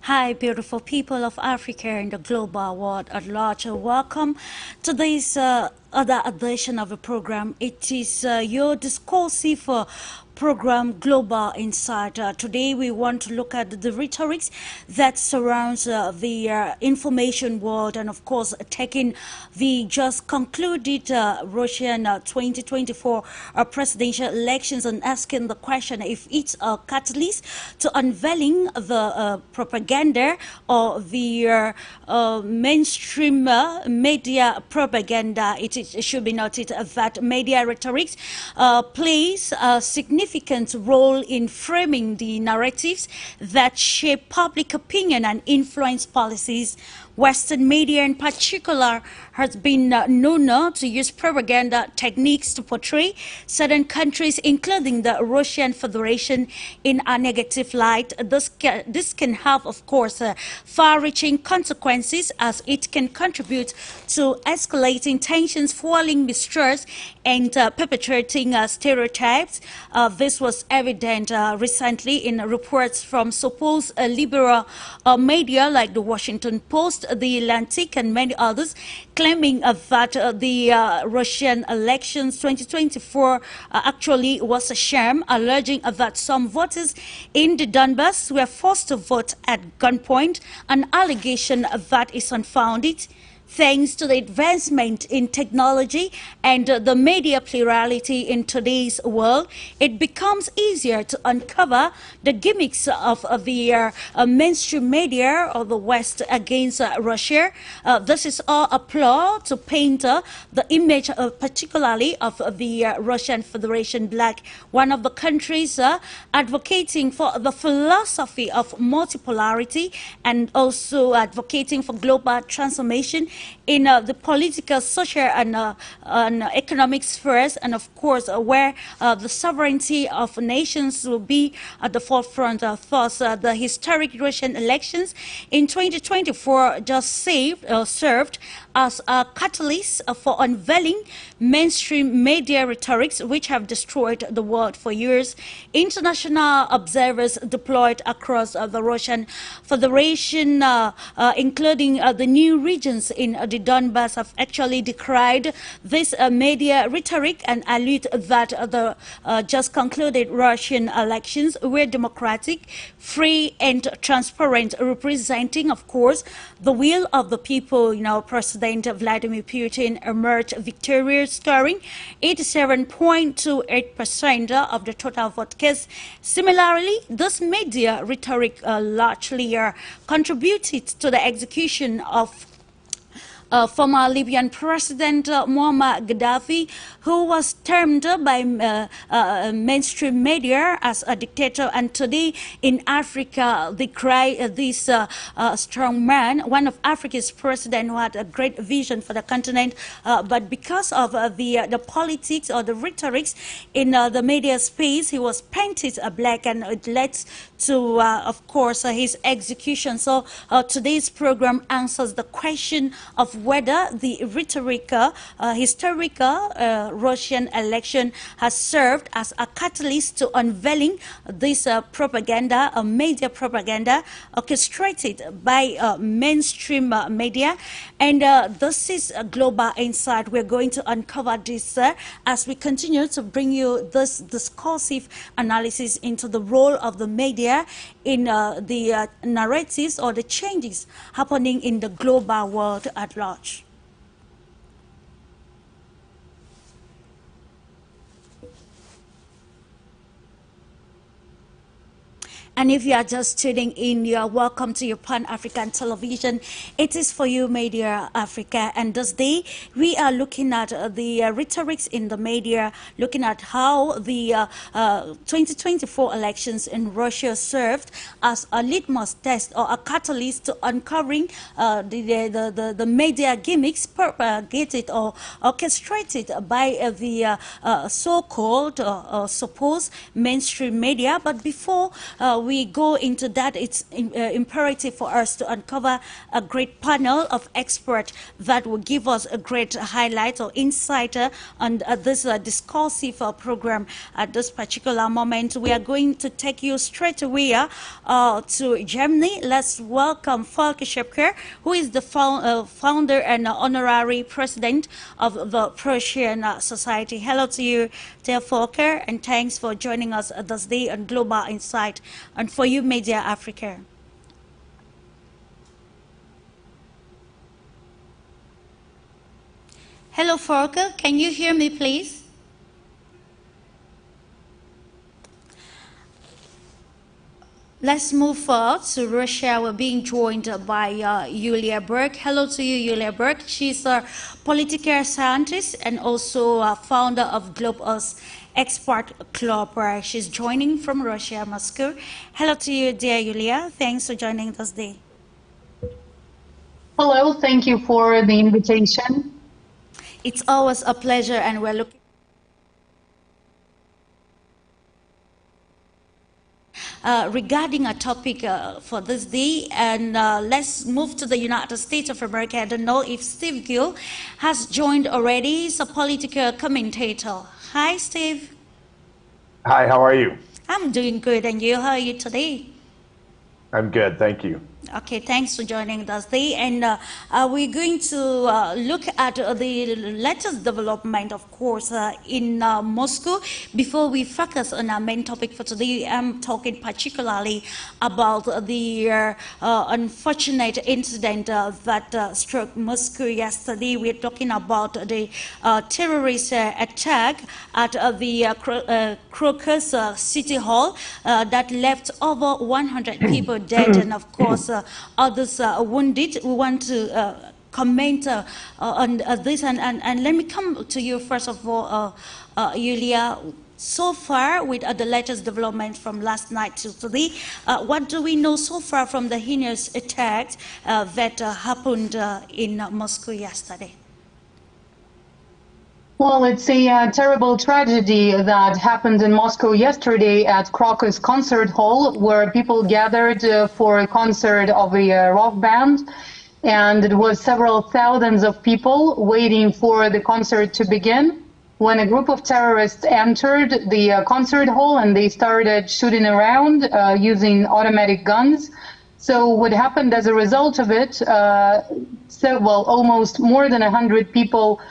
Hi, beautiful people of Africa and the global world at large. Welcome to this other edition of the program. It is your discursive program, Global Insight. Today we want to look at the rhetorics that surrounds the information world and, of course, taking the just concluded Russian 2024 presidential elections and asking the question if it's a catalyst to unveiling the propaganda or the mainstream media propaganda. It should be noted that media rhetorics plays a significant role in framing the narratives that shape public opinion and influence policies. Western media in particular has been known to use propaganda techniques to portray certain countries, including the Russian Federation, in a negative light. This can have, of course, far-reaching consequences as it can contribute to escalating tensions, fueling mistrust, and perpetuating stereotypes. This was evident recently in reports from supposed liberal media like the Washington Post, the Atlantic, and many others, claiming that the Russian elections 2024 actually was a sham, alleging that some voters in the Donbass were forced to vote at gunpoint, an allegation that is unfounded. Thanks to the advancement in technology and the media plurality in today's world, it becomes easier to uncover the gimmicks of the mainstream media of the West against Russia. This is all a ploy to paint the image particularly of the Russian Federation black, one of the countries advocating for the philosophy of multipolarity and also advocating for global transformation in the political, social, and economic spheres, and of course where the sovereignty of nations will be at the forefront. Thus, the historic Russian elections in 2024 just served as a catalyst for unveiling mainstream media rhetorics which have destroyed the world for years. International observers deployed across the Russian Federation, including the new regions in the Donbass, have actually decried this media rhetoric and alleged that the just concluded Russian elections were democratic, free, and transparent, representing, of course, the will of the people. President Vladimir Putin emerged victorious, scoring 87.28% of the total vote cast. Similarly, this media rhetoric largely contributed to the execution of former Libyan President Muammar Gaddafi, who was termed by mainstream media as a dictator. And today in Africa, they cry this strong man, one of Africa's president who had a great vision for the continent. But because of the politics or the rhetorics in the media space, he was painted black, and it led to, of course, his execution. So today's program answers the question of whether the historical Russian election has served as a catalyst to unveiling this propaganda, media propaganda orchestrated by mainstream media. And this is a Global Insight. We're going to uncover this as we continue to bring you this discursive analysis into the role of the media in the narratives or the changes happening in the global world at large. And if you are just tuning in, you are welcome to your Pan-African television. It is for you, Media Africa. And this day, we are looking at the rhetorics in the media, looking at how the 2024 elections in Russia served as a litmus test or a catalyst to uncovering the media gimmicks propagated or orchestrated by the so-called supposed mainstream media. But before we go into that, it's imperative for us to uncover a great panel of experts that will give us a great highlight or insight on this discursive program at this particular moment. We are going to take you straight away to Germany. Let's welcome TSCHAPKER, who is the founder and honorary president of the Prussian Society. Hello to you, dear VOLKER, and thanks for joining us this day on Global Insight and for you, Media Africa. Hello, VOLKER. Can you hear me, please? Let's move forward to Russia. We're being joined by YULIA BERG. Hello to you, YULIA BERG. She's a political scientist and also founder of GLOBUS Expert Club. She's joining from Russia, Moscow. Hello to you, dear YULIA. Thanks for joining us today. Hello, thank you for the invitation. It's always a pleasure, and we're looking regarding a topic for this day, and let's move to the United States of America. I don't know if Steve GILL has joined already. He's a political commentator. Hi, Steve. Hi, how are you? I'm doing good, and you? How are you today? I'm good, thank you. Okay, thanks for joining us today. And we're going to look at the latest development, of course, in Moscow. Before we focus on our main topic for today, I'm talking particularly about the unfortunate incident that struck Moscow yesterday. We're talking about the terrorist attack at the Crocus City Hall that left over 100 people dead and, of course, others wounded. We want to comment on this, and let me come to you first of all, Yulia. So far, with the latest development from last night to today, what do we know so far from the heinous attack that happened in Moscow yesterday? Well, it's a terrible tragedy that happened in Moscow yesterday at Crocus Concert Hall, where people gathered for a concert of a rock band, and it was several thousands of people waiting for the concert to begin when a group of terrorists entered the concert hall and they started shooting around using automatic guns. So what happened as a result of it, almost more than 100 people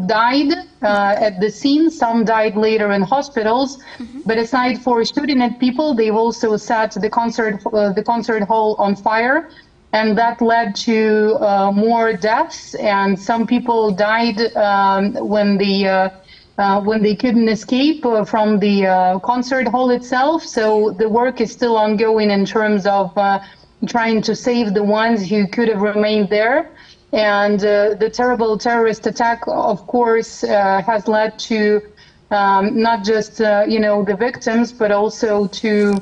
died at the scene. Some died later in hospitals. But aside for shooting at people, they've also set the concert hall on fire, and that led to more deaths. And some people died when they couldn't escape from the concert hall itself. So the work is still ongoing in terms of trying to save the ones who could have remained there. And the terrible terrorist attack, of course, has led to not just the victims, but also to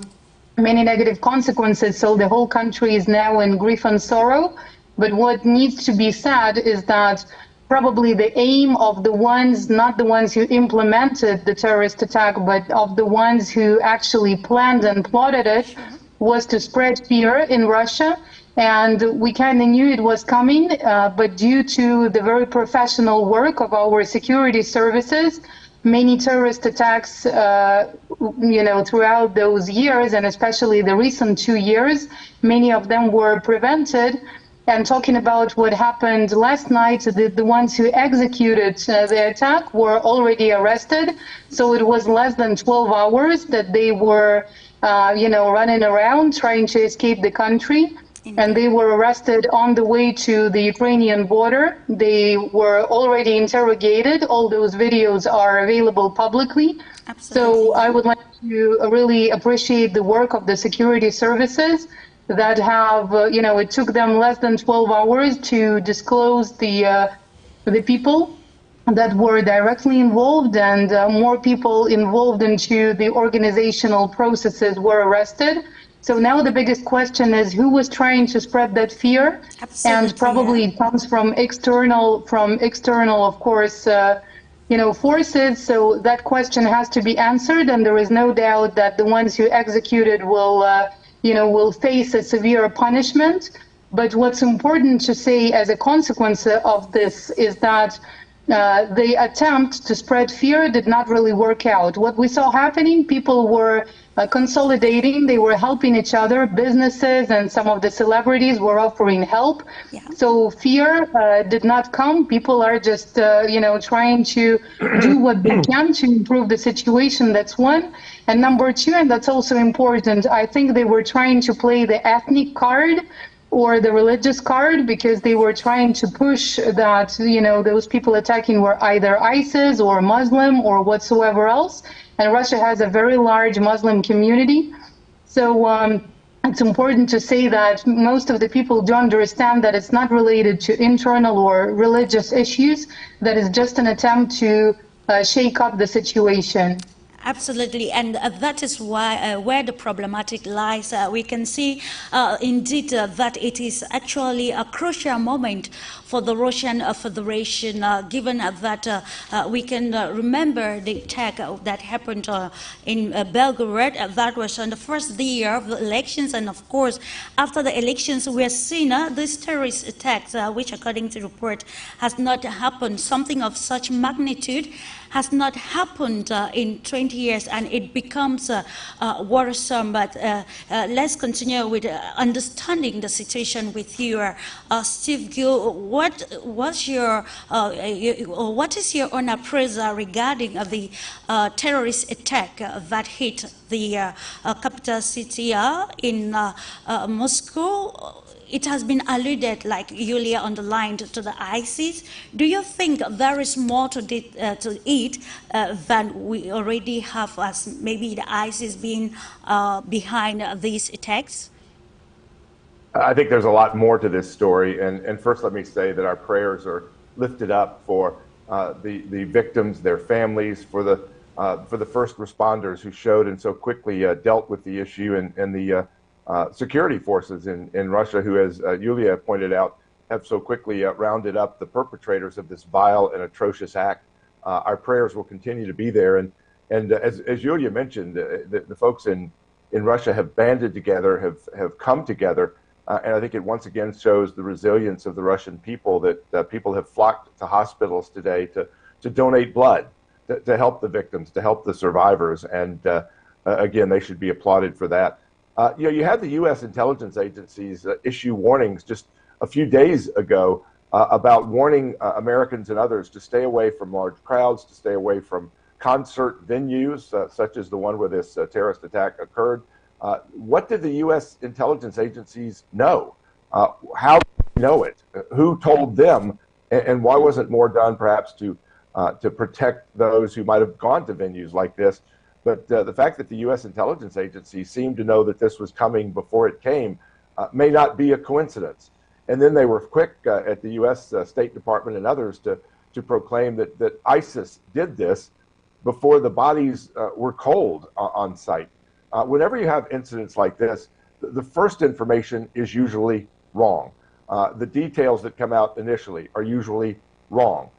many negative consequences. So the whole country is now in grief and sorrow. But what needs to be said is that probably the aim of the ones, not the ones who implemented the terrorist attack, but of the ones who actually planned and plotted it, was to spread fear in Russia. And we kind of knew it was coming, but due to the very professional work of our security services, many terrorist attacks, throughout those years, and especially the recent 2 years, many of them were prevented. And talking about what happened last night, the ones who executed the attack were already arrested. So it was less than 12 hours that they were, running around trying to escape the country. And they were arrested on the way to the Ukrainian border. They were already interrogated. All those videos are available publicly. Absolutely. So I would like to really appreciate the work of the security services that have, it took them less than 12 hours to disclose the people that were directly involved, and more people involved into the organizational processes were arrested. So now the biggest question is who was trying to spread that fear? Absolutely, and probably it comes from external, of course, forces. So that question has to be answered, and there is no doubt that the ones who executed will will face a severe punishment. But what's important to say as a consequence of this is that the attempt to spread fear did not really work out. What we saw happening, people were consolidating, they were helping each other, businesses and some of the celebrities were offering help. Yeah. So fear did not come. People are just, trying to do what they can to improve the situation. That's one. And number two, and that's also important, I think they were trying to play the ethnic card or the religious card, because they were trying to push that, those people attacking were either ISIS or Muslim or whatsoever else. And Russia has a very large Muslim community. So it's important to say that most of the people do understand that it's not related to internal or religious issues, that is just an attempt to shake up the situation. Absolutely, and that is why where the problematic lies. We can see indeed that it is actually a crucial moment for the Russian Federation, given that we can remember the attack that happened in Belgorod. That was on the first day of the elections, and of course, after the elections, we have seen these terrorist attacks, which according to report has not happened. Something of such magnitude has not happened in 20 years, and it becomes worrisome. But let's continue with understanding the situation with you. Steve Gill, what is your own appraisal regarding the terrorist attack that hit the capital city in Moscow? It has been alluded, like Yulia underlined, to the ISIS. Do you think there is more to it than we already have, as maybe the ISIS being behind these attacks? I think there's a lot more to this story. And first, let me say that our prayers are lifted up for the victims, their families, for the first responders who showed and so quickly dealt with the issue, and the security forces in Russia, who, as Yulia pointed out, have so quickly rounded up the perpetrators of this vile and atrocious act. Our prayers will continue to be there. And as Yulia mentioned, the folks in Russia have banded together, have come together. And I think it once again shows the resilience of the Russian people, that people have flocked to hospitals today to donate blood, to help the victims, to help the survivors. And again, they should be applauded for that. You had the U.S. intelligence agencies issue warnings just a few days ago about warning Americans and others to stay away from large crowds, to stay away from concert venues, such as the one where this terrorist attack occurred. What did the U.S. intelligence agencies know? How did they know it? Who told them? And why wasn't more done, perhaps, to protect those who might have gone to venues like this? But the fact that the U.S. intelligence agency seemed to know that this was coming before it came may not be a coincidence. And then they were quick at the U.S. State Department and others to proclaim that ISIS did this before the bodies were cold on site. Whenever you have incidents like this, the first information is usually wrong. The details that come out initially are usually wrong.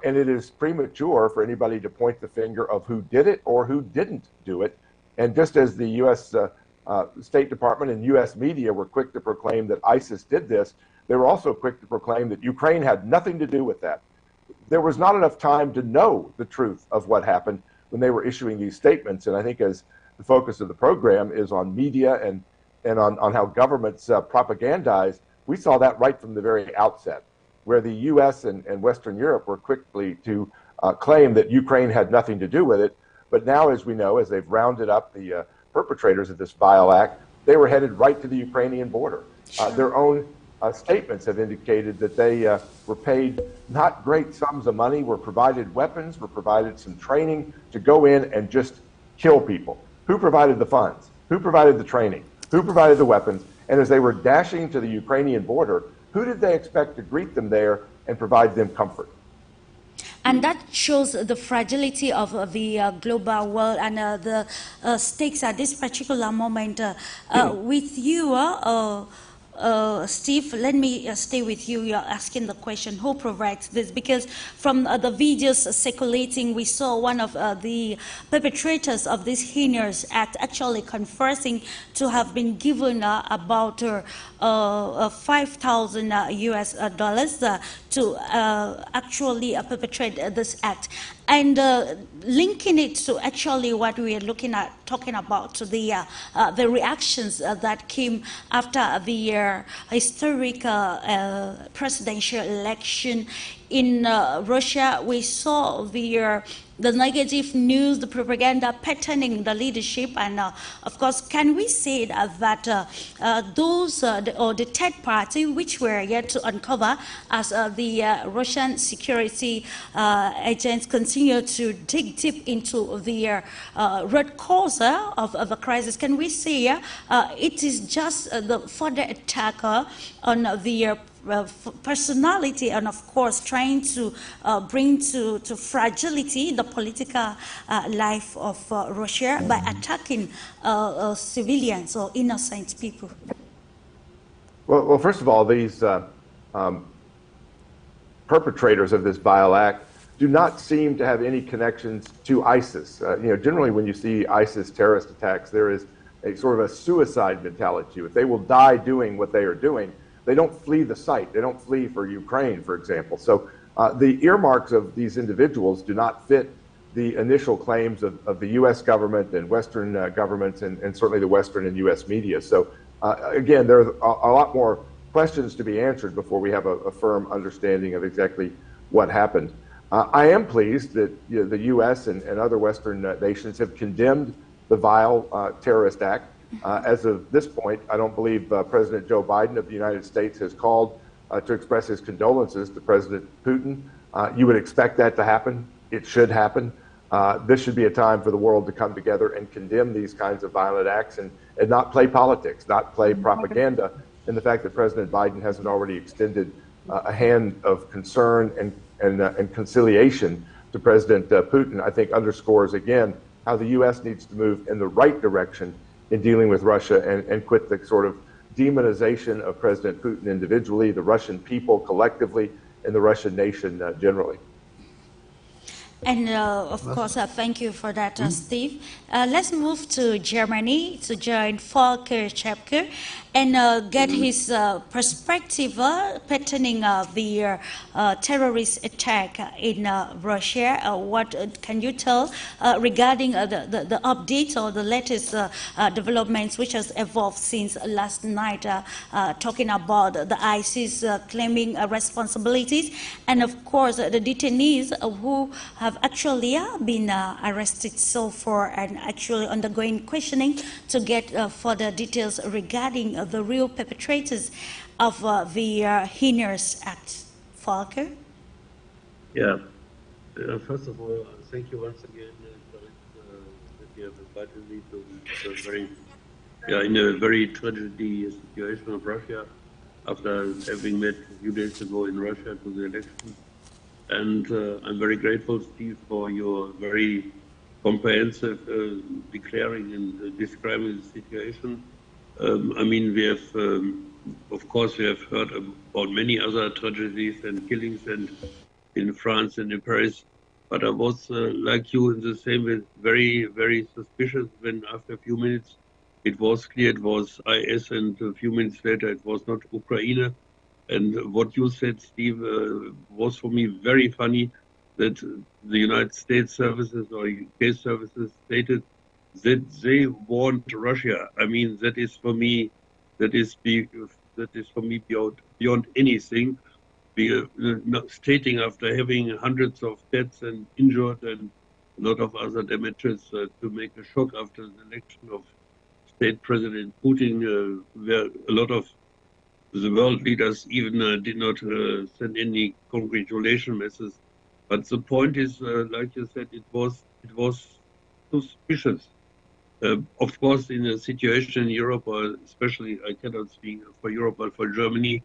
And it is premature for anybody to point the finger of who did it or who didn't do it. And just as the U.S. State Department and U.S. media were quick to proclaim that ISIS did this, they were also quick to proclaim that Ukraine had nothing to do with that. There was not enough time to know the truth of what happened when they were issuing these statements. And I think as the focus of the program is on media and on how governments propagandize, we saw that right from the very outset, where the U.S. and Western Europe were quickly to claim that Ukraine had nothing to do with it. But now, as we know, as they've rounded up the perpetrators of this vile act, they were headed right to the Ukrainian border. Their own statements have indicated that they were paid not great sums of money, were provided weapons, were provided some training to go in and just kill people. Who provided the funds? Who provided the training? Who provided the weapons? And as they were dashing to the Ukrainian border, who did they expect to greet them there and provide them comfort? And that shows the fragility of the global world and the stakes at this particular moment. With you, Steve, let me stay with you. You're asking the question, who provides this? Because from the videos circulating, we saw one of the perpetrators of this heinous act actually confessing to have been given about 5,000 US dollars to actually perpetrate this act. And linking it to actually what we are talking about, to the reactions that came after the historic presidential election in Russia. We saw the negative news, the propaganda patterning the leadership, and of course, can we say that those or the third party, which were yet to uncover as the Russian security agents continue to dig deep into the root cause of the crisis, can we say it is just the further attack on the personality, and of course trying to bring to fragility the political life of Russia by attacking civilians or innocent people? Well, first of all, these perpetrators of this vile act do not seem to have any connections to ISIS. Generally when you see ISIS terrorist attacks, there is a sort of a suicide mentality to it. They will die doing what they are doing. They don't flee the site. They don't flee for Ukraine, for example. So the earmarks of these individuals do not fit the initial claims of the U.S. government and Western governments, and certainly the Western and U.S. media. So again, there are a lot more questions to be answered before we have a firm understanding of exactly what happened. I am pleased that the U.S. and other Western nations have condemned the vile terrorist act. As of this point, I don't believe President Joe Biden of the United States has called to express his condolences to President Putin. You would expect that to happen. It should happen. This should be a time for the world to come together and condemn these kinds of violent acts and not play politics, not play propaganda. And the fact that President Biden hasn't already extended a hand of concern and conciliation to President Putin, I think underscores again how the U.S. needs to move in the right direction in dealing with Russia and quit the sort of demonization of President Putin individually, the Russian people collectively, and the Russian nation generally. And of course, thank you for that, Steve. Let's move to Germany to join Volker Chapker and get his perspective pertaining the terrorist attack in Russia. What can you tell regarding the update or the latest developments which has evolved since last night, talking about the ISIS claiming responsibilities, and of course the detainees who have actually been arrested so far and actually undergoing questioning to get further details regarding the real perpetrators of the heinous act. Volker? Yeah. First of all, thank you once again that you have invited me to in a very tragedy situation of Russia after having met a few days ago in Russia to the election. And I'm very grateful, Steve, for your very comprehensive declaring and describing the situation. I mean, we have, of course, we have heard about many other tragedies and killings and in France and in Paris, but I was, like you, in the same way, very, very suspicious when after a few minutes it was clear it was IS, and a few minutes later it was not Ukraine. And what you said, Steve, was for me very funny, that the United States services or UK services stated that they warned Russia. I mean, that is for me beyond anything. Stating after having hundreds of deaths and injured and a lot of other damages to make a shock after the election of State President Putin, where a lot of the world leaders even did not send any congratulation messages. But the point is, like you said, it was suspicious. Of course, in a situation in Europe, or especially, I cannot speak for Europe, but for Germany,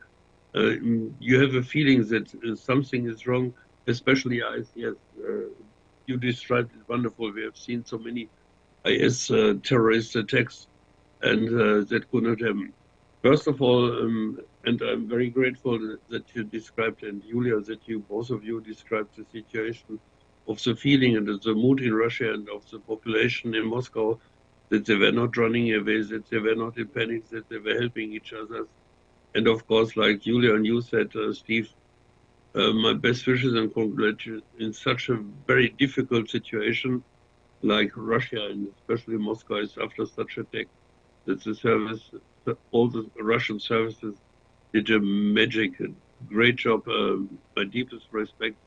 you have a feeling that something is wrong, especially IS. You described it wonderful. We have seen so many IS terrorist attacks, and that could not happen. First of all, and I'm very grateful that you described, and Julia, that you, both of you described the situation of the feeling and the mood in Russia and of the population in Moscow, that they were not running away, that they were not in panic, that they were helping each other. And of course, like Julia and you said, Steve, my best wishes and congratulations in such a very difficult situation like Russia and especially Moscow is after such attack, that the service, all the Russian services did a magic, great job. My deepest respect.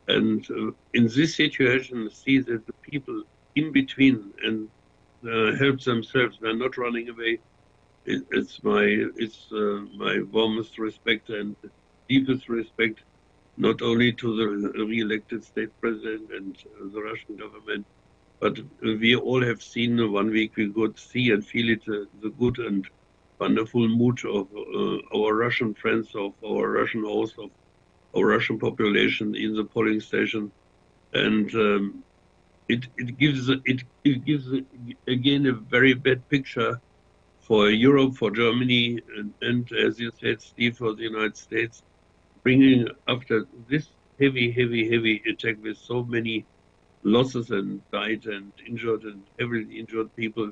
And in this situation, see that the people in between and help themselves, they're not running away. It's my warmest respect and deepest respect, not only to the re-elected state president and the Russian government, but we all have seen 1 week we could see and feel it, the good and wonderful mood of our Russian friends, of our Russian hosts, of our Russian population in the polling station. And it gives again a very bad picture for Europe, for Germany, and as you said, Steve, for the United States, bringing after this heavy attack with so many losses and died and injured and heavily injured people,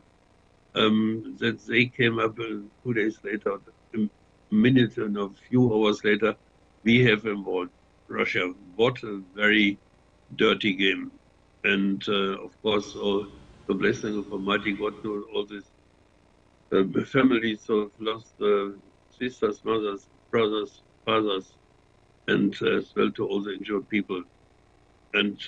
that they came up 2 days later, a minute and a few hours later, we have involved Russia. What a very dirty game. And of course, all the blessing of Almighty God to all these families who have lost sisters, mothers, brothers, fathers, and as well to all the injured people. And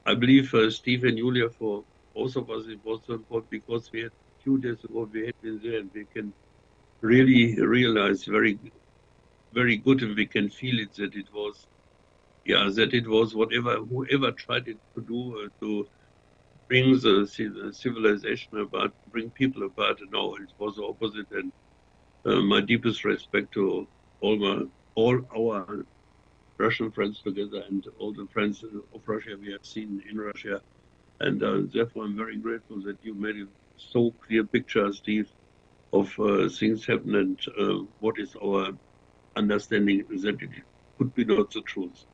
I believe Steve and Julia, for both of us, it was so important because we had 2 days ago, we had been there and we can really realize very, very good and we can feel it that it was, that it was whoever tried it to do to bring the civilization apart, bring people apart. No, it was the opposite. And my deepest respect to all our Russian friends together and all the friends of Russia we have seen in Russia. And therefore, I'm very grateful that you made a so clear picture, Steve, of things happen and what is our understanding that it could be not the truth.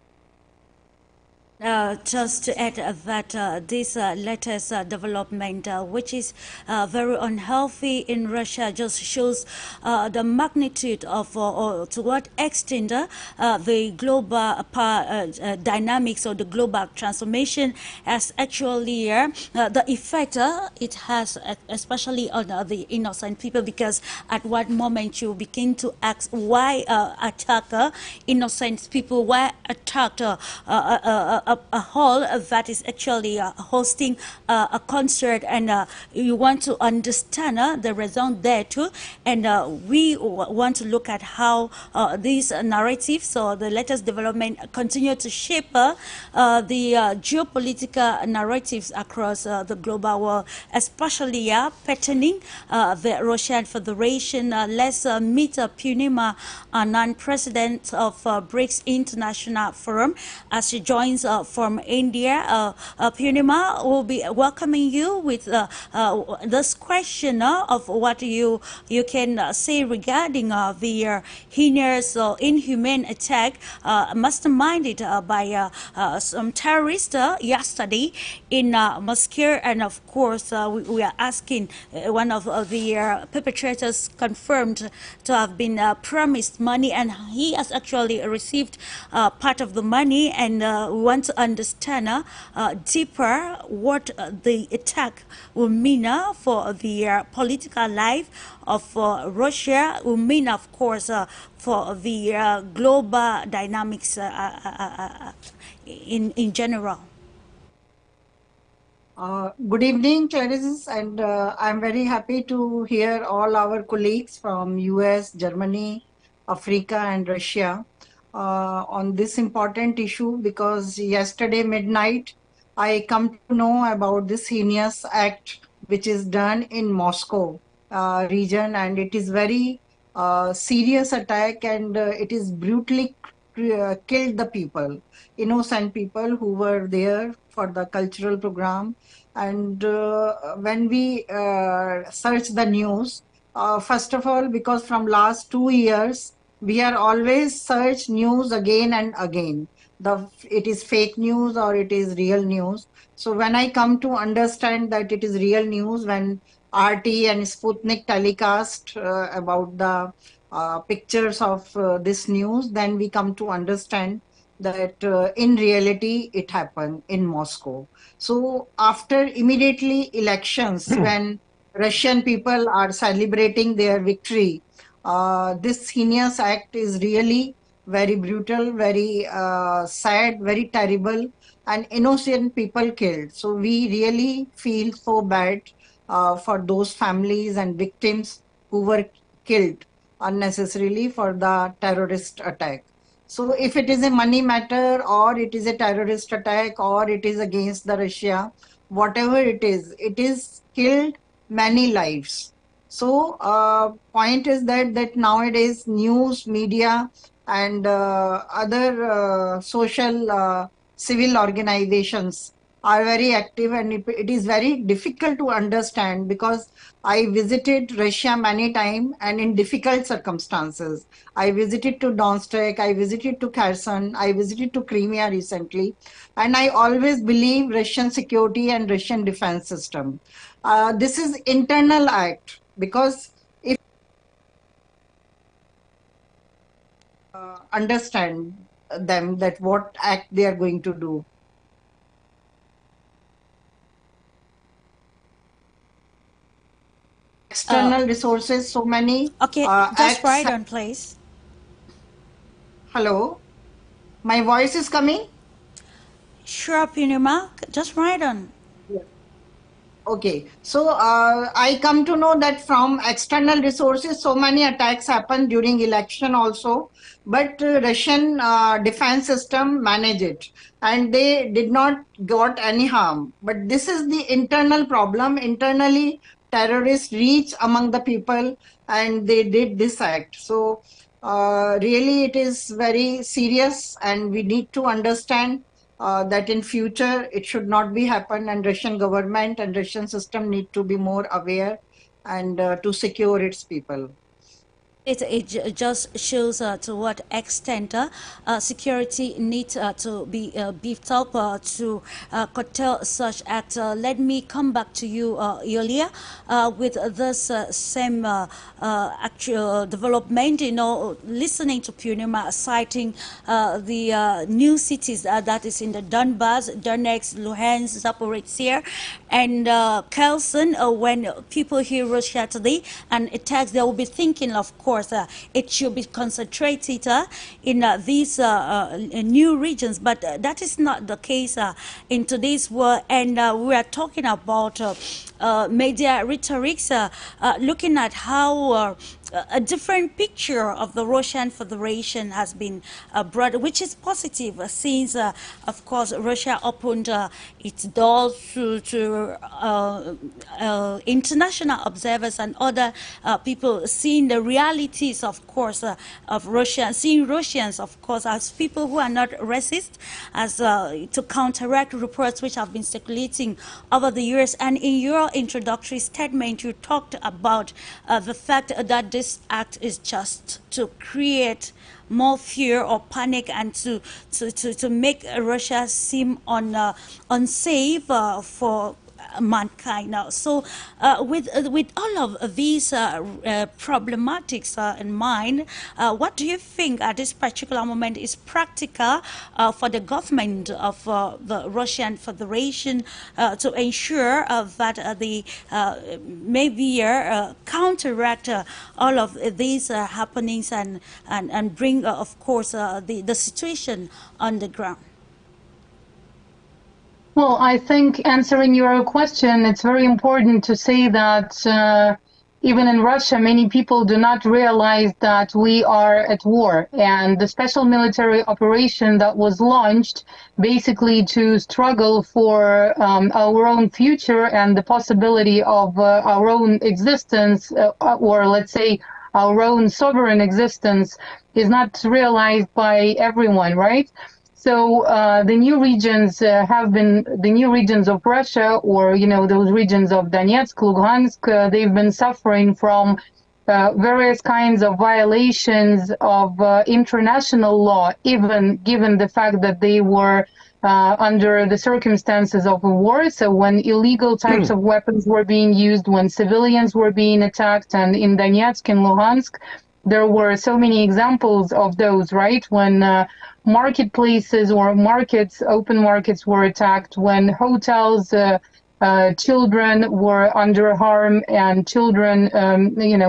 Just to add that this latest development, which is very unhealthy in Russia, just shows the magnitude of or to what extent the global dynamics or the global transformation has actually the effect it has, especially on the innocent people, because at one moment you begin to ask why attack innocent people, why attack a hall that is actually hosting a concert, and you want to understand the reason there too, and we want to look at how these narratives or the latest development continue to shape the geopolitical narratives across the global world, especially patterning the Russian Federation. Let's meet PURNIMA, ANAND, president of BRICS International Forum, as she joins from India. PURNIMA will be welcoming you with this question of what you can say regarding the heinous or inhumane attack masterminded by some terrorists yesterday in Moscow. And of course, we are asking one of the perpetrators confirmed to have been promised money, and he has actually received part of the money, and we want to understand deeper what the attack will mean for the political life of Russia, will mean, of course, for the global dynamics in general. Good evening, Clarice, and I'm very happy to hear all our colleagues from US, Germany, Africa, and Russia on this important issue, because yesterday midnight I come to know about this heinous act which is done in Moscow region, and it is very serious attack, and it is brutally killed the people, innocent people who were there for the cultural program. And when we search the news, First of all, because from last 2 years, we are always search news again and again. It is fake news or it is real news. So when I come to understand that it is real news, when RT and Sputnik telecast about the pictures of this news, then we come to understand that in reality it happened in Moscow. So after immediately elections, when Russian people are celebrating their victory, this heinous act is really very brutal, very sad, very terrible, and innocent people killed. So we really feel so bad for those families and victims who were killed unnecessarily for the terrorist attack. So if it is a money matter or it is a terrorist attack or it is against the Russia, whatever it is killed many lives. So point is that nowadays news, media and other social civil organizations are very active, and it is very difficult to understand because I visited Russia many times and in difficult circumstances. I visited to Donetsk, I visited to Kherson, I visited to Crimea recently, and I always believe Russian security and Russian defense system. This is internal act because if understand them that what act they are going to do. External resources, so many Okay, just acts. right on, please. Hello, my voice is coming? Sure, Purnima, just right on. Okay, so I come to know that from external resources, so many attacks happen during election also, but Russian defense system manage it and they did not got any harm. But this is the internal problem. Internally, terrorists reach among the people and they did this act. So really it is very serious and we need to understand that in future it should not be happen, and Russian government and Russian system need to be more aware and to secure its people. It just shows to what extent security needs to be beefed up to curtail such acts. Let me come back to you, Yulia, with this same actual development. You know, listening to Purnima citing the new cities that is in the Donbass, Donetsk, Luhansk, Zaporizhzhia, and Kherson. When people hear Russia today and attacks, they will be thinking, of course, it should be concentrated in these new regions, but that is not the case in today's world. And we are talking about media rhetorics, looking at how a different picture of the Russian Federation has been brought, which is positive since, of course, Russia opened its doors to international observers and other people seeing the realities, of course, of Russia, seeing Russians, of course, as people who are not racist, as to counteract reports which have been circulating over the years. And in your introductory statement, you talked about the fact that this act is just to create more fear or panic and to make Russia seem unsafe for mankind now. So with all of these problematics in mind, what do you think at this particular moment is practical for the government of the Russian Federation to ensure that they maybe counteract all of these happenings and bring, of course, the situation on the ground? Well, I think answering your question, it's very important to say that even in Russia, many people do not realize that we are at war. And the special military operation that was launched basically to struggle for our own future and the possibility of our own existence, or let's say our own sovereign existence, is not realized by everyone, right? So the new regions have been the new regions of Russia, or those regions of Donetsk, Luhansk. They've been suffering from various kinds of violations of international law, even given the fact that they were under the circumstances of a war. So when illegal types of weapons were being used, when civilians were being attacked, and in Donetsk and Luhansk, there were so many examples of those, right? When marketplaces or markets, open markets were attacked, when hotels, children were under harm, and children,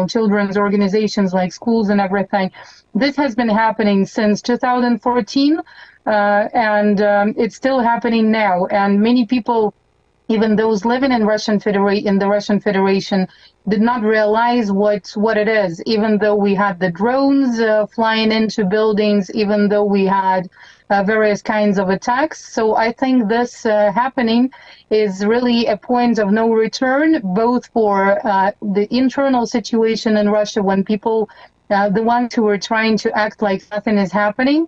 children's organizations like schools and everything. This has been happening since 2014, and it's still happening now. And many people, even those living in the Russian Federation, did not realize what it is. Even though we had the drones flying into buildings, even though we had various kinds of attacks. So I think this happening is really a point of no return, both for the internal situation in Russia, when people, the ones who are trying to act like nothing is happening,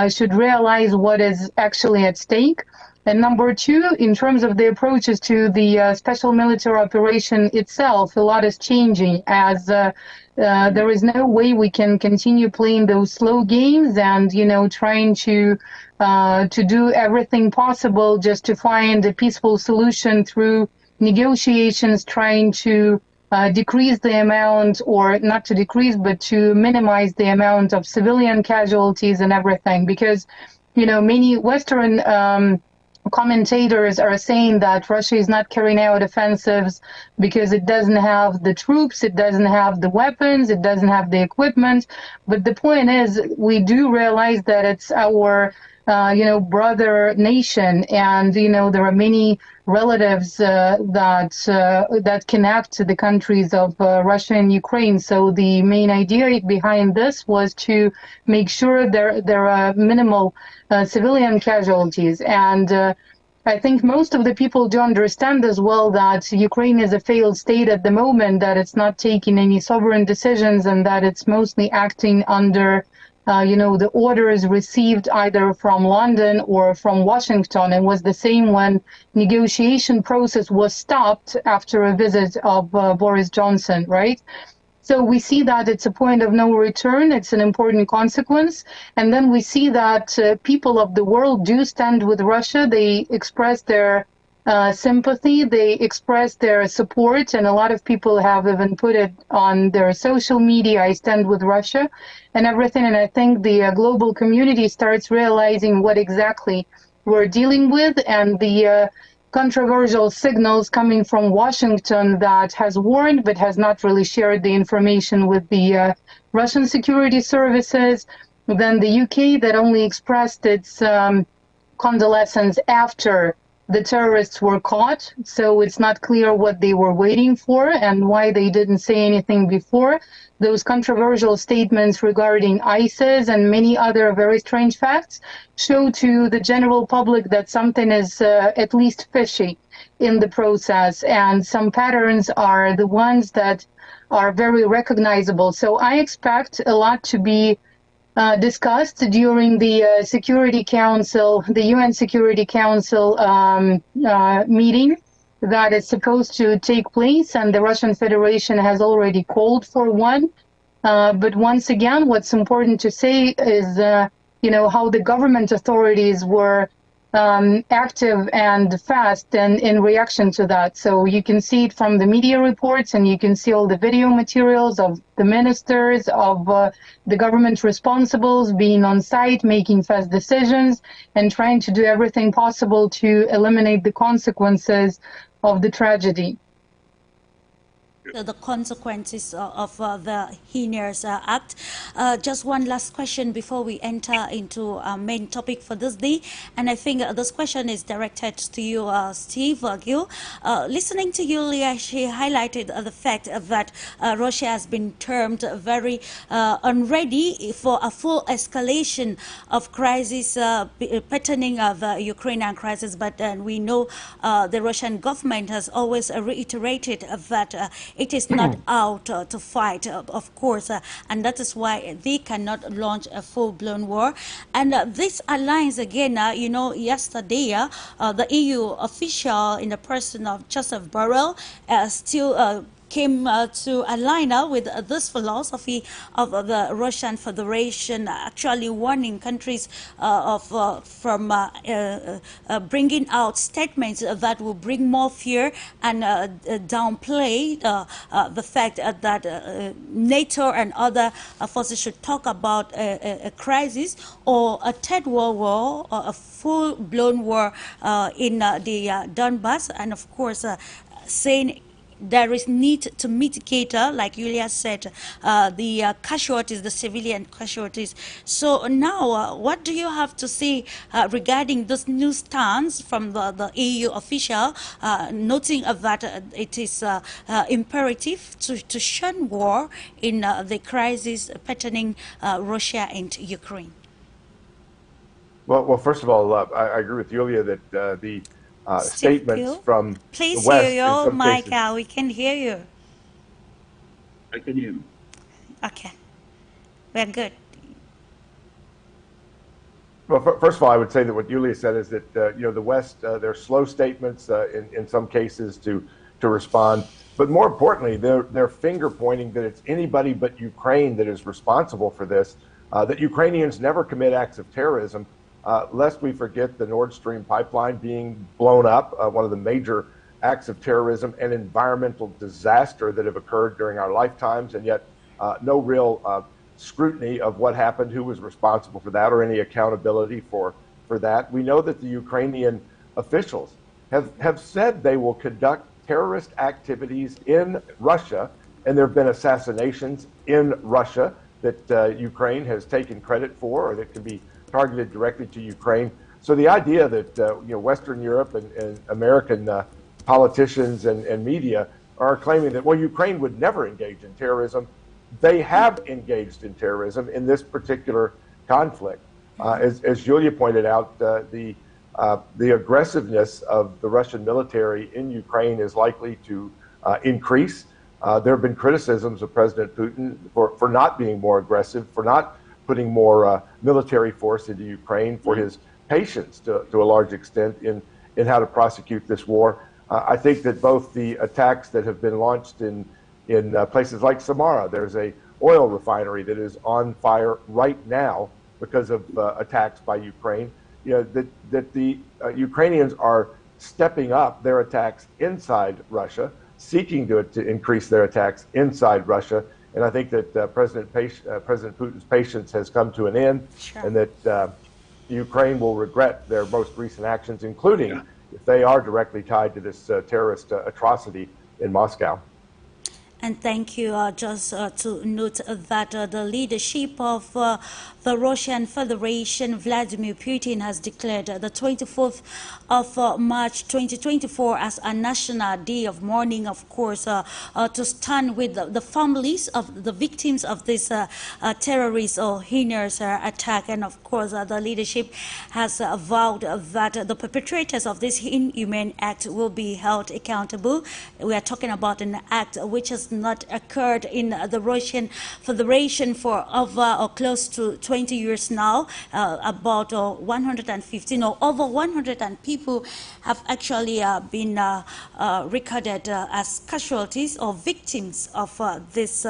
should realize what is actually at stake. And number two, in terms of the approaches to the special military operation itself, a lot is changing, as there is no way we can continue playing those slow games and, trying to do everything possible just to find a peaceful solution through negotiations, trying to decrease the amount, or not to decrease, but to minimize the amount of civilian casualties and everything. Because, many Western commentators are saying that Russia is not carrying out offensives because it doesn't have the troops, it doesn't have the weapons, it doesn't have the equipment. But the point is, we do realize that it's our, brother nation, and there are many relatives that connect to the countries of Russia and Ukraine. So the main idea behind this was to make sure there are minimal civilian casualties. And I think most of the people do understand as well that Ukraine is a failed state at the moment, that it's not taking any sovereign decisions, and that it's mostly acting under the orders received either from London or from Washington. It was the same when negotiation process was stopped after a visit of Boris Johnson, right? So we see that it's a point of no return. It's an important consequence. And then we see that people of the world do stand with Russia. They express their sympathy, they express their support, and a lot of people have even put it on their social media, I stand with Russia and everything. And I think the global community starts realizing what exactly we're dealing with, and the controversial signals coming from Washington that has warned but has not really shared the information with the Russian security services. Then the UK that only expressed its condolences after the terrorists were caught. So it's not clear what they were waiting for and why they didn't say anything before. Those controversial statements regarding ISIS and many other very strange facts show to the general public that something is at least fishy in the process, and some patterns are the ones that are very recognizable. So I expect a lot to be discussed during the Security Council, the UN Security Council meeting that is supposed to take place, and the Russian Federation has already called for one. But once again, what's important to say is, how the government authorities were active and fast and in reaction to that. So you can see it from the media reports, and you can see all the video materials of the ministers, of the government responsibles being on site, making fast decisions, and trying to do everything possible to eliminate the consequences of the tragedy. The consequences of the heinous act. Just one last question before we enter into our main topic for this day, and I think this question is directed to you, Steve Gill. Listening to Yulia, she highlighted the fact that Russia has been termed very unready for a full escalation of crisis pertaining of the Ukrainian crisis, but we know the Russian government has always reiterated that it is not out to fight, of course, and that is why they cannot launch a full-blown war. And this aligns again, yesterday, the EU official in the person of Joseph Borrell still came to align with this philosophy of the Russian Federation, actually warning countries from bringing out statements that will bring more fear and downplay the fact that NATO and other forces should talk about a crisis or a third world war or a full-blown war in the Donbass, and of course saying there is need to mitigate, like Yulia said, the casualties, the civilian casualties. So now, what do you have to say regarding this new stance from the EU official, noting that it is imperative to shun war in the crisis pertaining Russia and Ukraine? Well, first of all, I agree with Yulia that the statements from please the West, hear your in some mic, cases, we can hear you. I can hear you. Okay, we're good. Well, first of all, I would say that what Yulia said is that the West, there are slow statements in some cases to respond, but more importantly, they're finger pointing that it's anybody but Ukraine that is responsible for this. That Ukrainians never commit acts of terrorism, lest we forget the Nord Stream pipeline being blown up, one of the major acts of terrorism and environmental disaster that have occurred during our lifetimes, and yet no real scrutiny of what happened, who was responsible for that, or any accountability for that. We know that the Ukrainian officials have said they will conduct terrorist activities in Russia, and there have been assassinations in Russia that Ukraine has taken credit for, or that can be targeted directly to Ukraine. So the idea that Western Europe and American politicians and media are claiming that, well, Ukraine would never engage in terrorism. They have engaged in terrorism in this particular conflict. As Yulia pointed out, the aggressiveness of the Russian military in Ukraine is likely to increase. There have been criticisms of President Putin for not being more aggressive, for not putting more military force into Ukraine, for his patience to a large extent in how to prosecute this war. I think that both the attacks that have been launched in places like Samara, there's a oil refinery that is on fire right now because of attacks by Ukraine. That the Ukrainians are stepping up their attacks inside Russia, seeking to increase their attacks inside Russia. And I think that President Putin's patience has come to an end, and that Ukraine will regret their most recent actions, including if they are directly tied to this terrorist atrocity in Moscow. And thank you. Just to note that the leadership of the Russian Federation, Vladimir Putin, has declared the 24th of March 2024 as a national day of mourning, of course, to stand with the families of the victims of this terrorist or heinous attack. And of course, the leadership has vowed that the perpetrators of this inhumane act will be held accountable. We are talking about an act which has not occurred in the Russian Federation for over or close to 20 years now. About 115 or over 100 people have actually been recorded as casualties or victims of this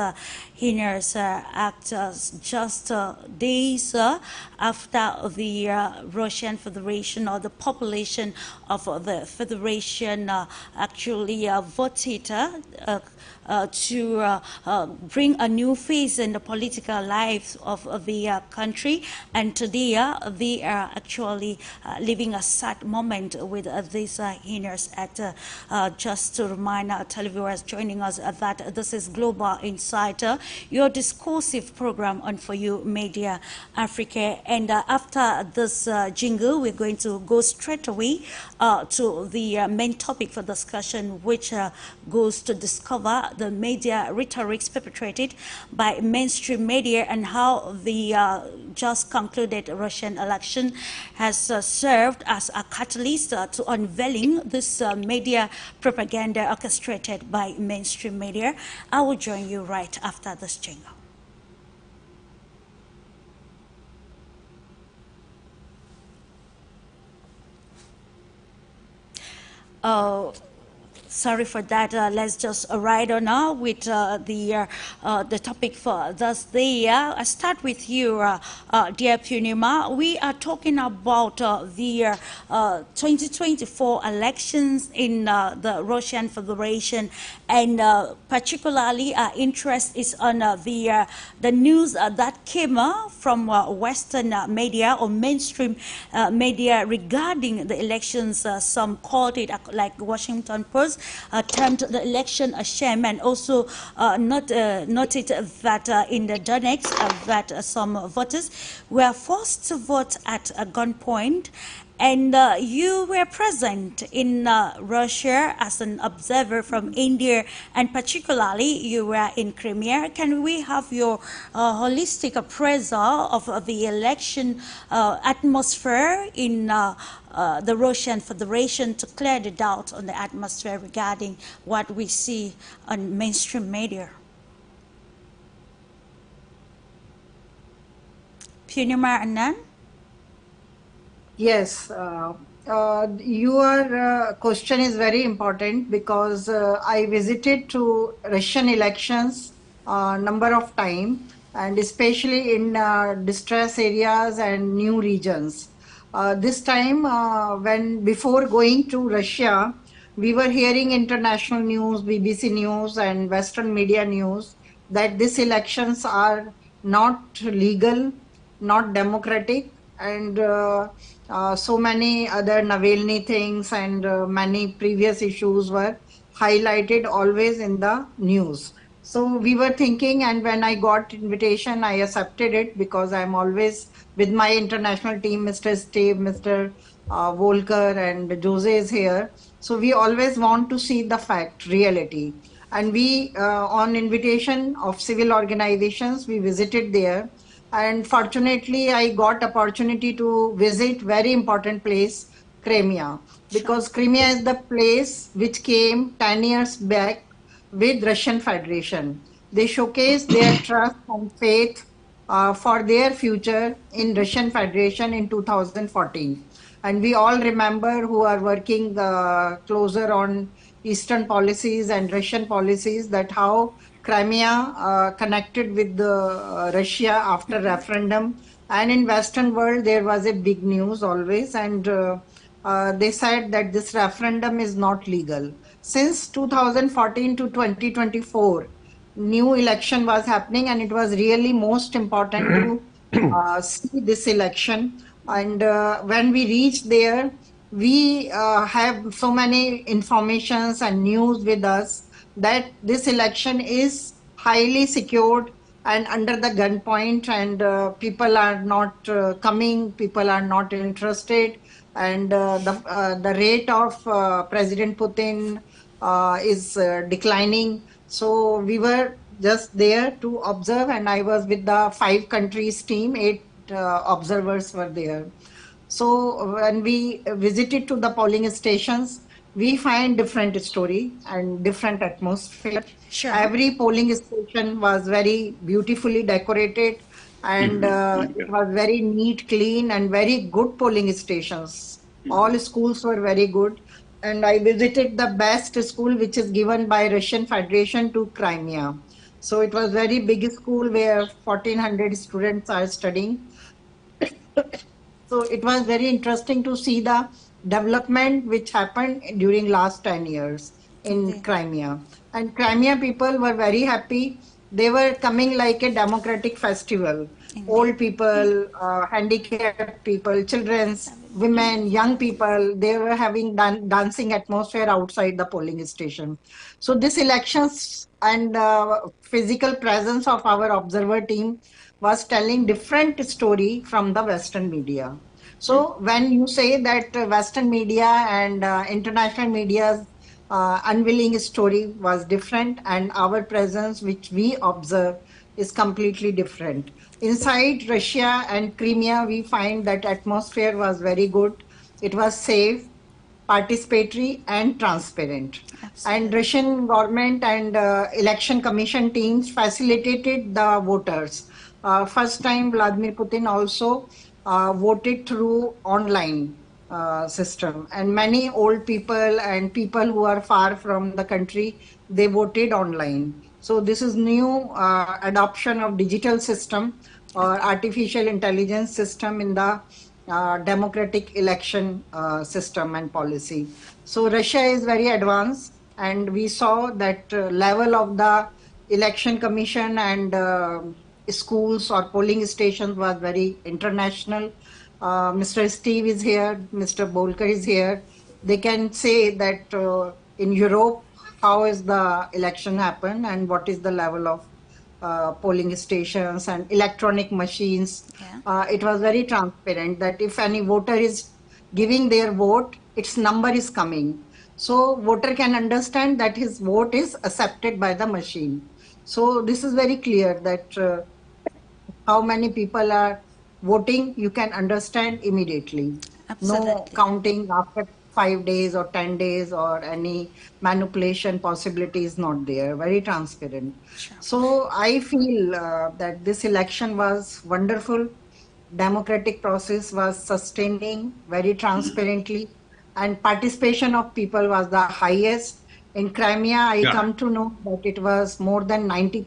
heinous act just days after the Russian Federation or the population of the Federation actually voted to bring a new phase in the political life of the country. And today they are actually living a sad moment with this heinous act. Just to remind our televiewers joining us that this is Global Insider, your discursive program on For You Media Africa. And after this jingle, we're going to go straight away to the main topic for discussion, which goes to discover the media rhetorics perpetrated by mainstream media and how the just concluded Russian election has served as a catalyst to unveiling this media propaganda orchestrated by mainstream media. I will join you right after this jingle. Sorry for that. Let's just ride on now with the topic for this day. I start with you, dear Purnima. We are talking about the 2024 elections in the Russian Federation, and particularly our interest is on the news that came from Western media or mainstream media regarding the elections. Some called it like Washington Post termed the election a sham, and also noted that in the Donetsk that some voters were forced to vote at a gunpoint. And you were present in Russia as an observer from India, and particularly you were in Crimea. Can we have your holistic appraisal of the election atmosphere in the Russian Federation to clear the doubt on the atmosphere regarding what we see on mainstream media? Purnima Anand? Yes, your question is very important because I visited to Russian elections number of time, and especially in distress areas and new regions. This time, before going to Russia, we were hearing international news, BBC News and Western media news that these elections are not legal, not democratic, and so many other Navalny things and many previous issues were highlighted always in the news. So we were thinking, and when I got invitation, I accepted it because I'm always with my international team, Mr. Steve, Mr. Volker and Jose is here. So we always want to see the fact, reality. And we, on invitation of civil organizations, we visited there. And fortunately, I got opportunity to visit very important place, Crimea, because Crimea is the place which came 10 years back with Russian Federation. They showcased their trust and faith for their future in Russian Federation in 2014. And we all remember who are working closer on Eastern policies and Russian policies that how Crimea connected with the Russia after referendum, and in Western world there was a big news always, and they said that this referendum is not legal. Since 2014 to 2024, new election was happening, and it was really most important to see this election. And when we reached there, we have so many informations and news with us that this election is highly secured and under the gunpoint, and people are not coming, people are not interested, and the rate of President Putin is declining. So we were just there to observe, and I was with the 5 countries team, 8 observers were there. So when we visited to the polling stations, we find different story and different atmosphere. Sure. Every polling station was very beautifully decorated, and it was very neat, clean, and very good polling stations. All schools were very good. And I visited the best school which is given by Russian Federation to Crimea. So it was very big school where 1400 students are studying. So it was very interesting to see the development which happened during last 10 years in Crimea. And Crimea people were very happy. They were coming like a democratic festival. Old people, handicapped people, children, women, young people, they were having dancing atmosphere outside the polling station. So this elections and physical presence of our observer team was telling different story from the Western media. So when you say that Western media and international media's unveiling story was different, and our presence, which we observe, is completely different. Inside Russia and Crimea, we find that atmosphere was very good. It was safe, participatory, and transparent. Absolutely. And Russian government and election commission teams facilitated the voters. First time Vladimir Putin also voted through online. system. And many old people and people who are far from the country, they voted online. So this is new adoption of digital system or artificial intelligence system in the democratic election system and policy. So Russia is very advanced, and we saw that level of the election commission and schools or polling stations was very international. Mr. Steve is here, Mr. Volker is here. They can say that in Europe, how is the election happen and what is the level of polling stations and electronic machines. Yeah. It was very transparent that if any voter is giving their vote, its number is coming. So voter can understand that his vote is accepted by the machine. So this is very clear that how many people are voting, you can understand immediately. Absolutely. No counting after 5 days or 10 days or any manipulation possibility is not there. Very transparent. Sure. So I feel that this election was wonderful. Democratic process was sustaining very transparently, and participation of people was the highest. In Crimea, I come to know that it was more than 90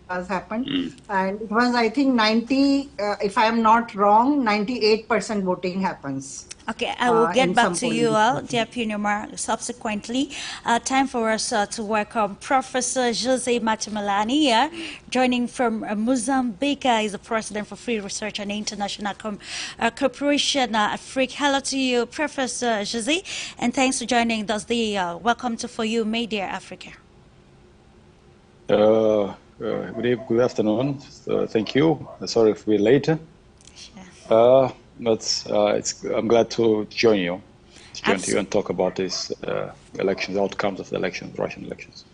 has happened, and it was, I think, 90, if I am not wrong, 98% voting happens. Okay, I will get back to you, dear places. Punima, subsequently. Time for us to welcome Professor Jose MATEMULANE here, joining from Mozambique. He's the President for Free Research and International Cooperation Africa. Hello to you, Professor Jose, and thanks for joining us. Welcome to For You Media Africa. Good afternoon. Thank you. Sorry if we're late. Sure. I'm glad to join you and talk about these elections, outcomes of the elections, Russian elections.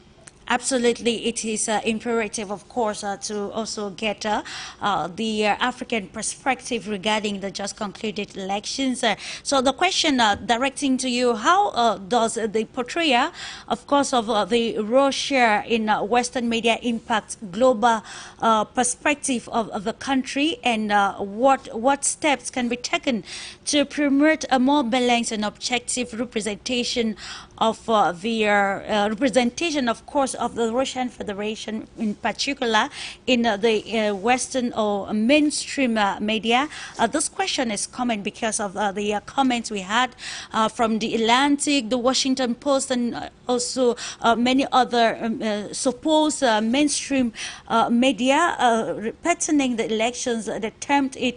Absolutely, it is imperative, of course, to also get the African perspective regarding the just concluded elections. So the question directing to you, how does the portrayal, of course, of the Russia in Western media impact global perspective of the country, and what steps can be taken to promote a more balanced and objective representation of representation, of course, of the Russian Federation in particular in the Western or mainstream media? This question is common because of the comments we had from the Atlantic, the Washington Post, and also many other supposed mainstream media pertaining the elections that termed it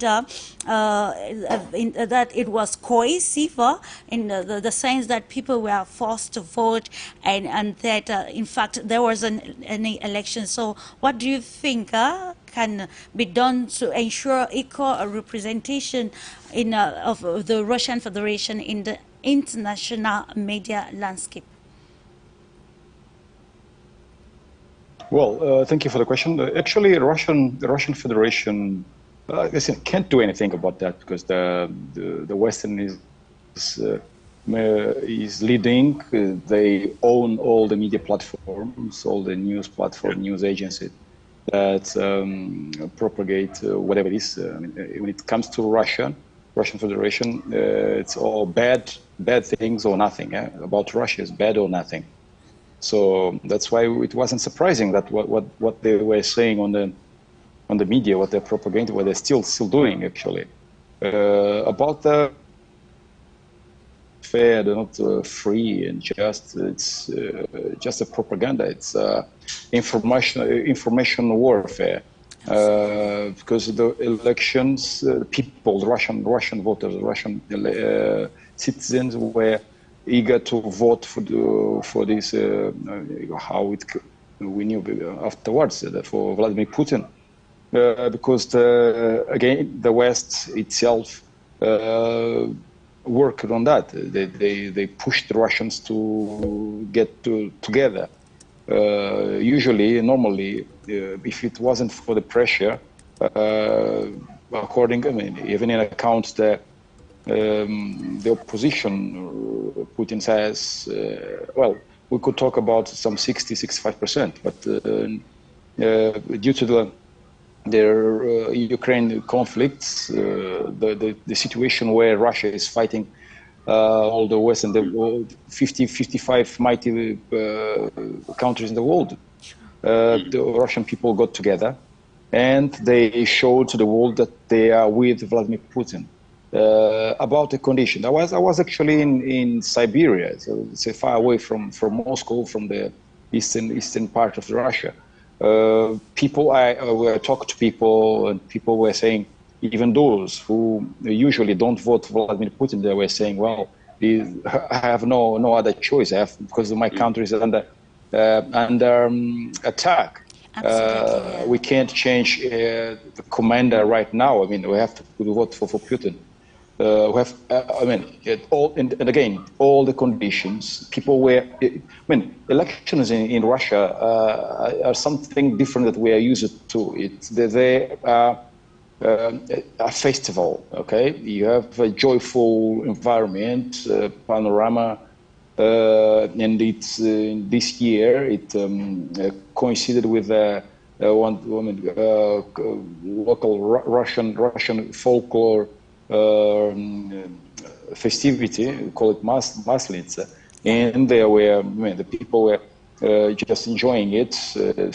that it was coercive in the sense that people were forced to vote, and that in fact there wasn't any election. So what do you think can be done to ensure equal representation in of the Russian Federation in the international media landscape? Well, thank you for the question. Actually, the Russian Federation, I can't do anything about that because the Western is leading. They own all the media platforms, all the news platform, news agencies that propagate whatever it is. I mean, when it comes to Russian Federation, it's all bad things or nothing. About Russia is bad or nothing. So that's why it wasn't surprising that what they were saying on the media, what they're propagating, what they're still doing actually. About the fair, they're not free and just. It's just a propaganda. It's information warfare. Because the elections, people, Russian voters, Russian citizens were eager to vote for this. We knew afterwards for Vladimir Putin, because again the West itself worked on that. They pushed the Russians to get together. Normally, if it wasn't for the pressure, even in accounts that the opposition, Putin says, well, we could talk about some 60-65%, but due to the Ukraine conflicts, the situation where Russia is fighting all the West and the 55 mighty countries in the world. The Russian people got together and they showed to the world that they are with Vladimir Putin. About the condition, I was actually in Siberia, so it's far away from Moscow, from the eastern part of Russia. People, I talked to people, and people were saying, even those who usually don't vote for Vladimir Putin, they were saying, well, I have no other choice. Because my country is under attack. We can't change the commander right now. I mean, we have to vote for Putin. We have, and again, all the conditions. People were, elections in Russia are something different that we are used to. They are a festival. Okay, you have a joyful environment, panorama, and it's this year it coincided with local Russian folklore festivity, we call it Maslitsa, and there were the people were just enjoying it.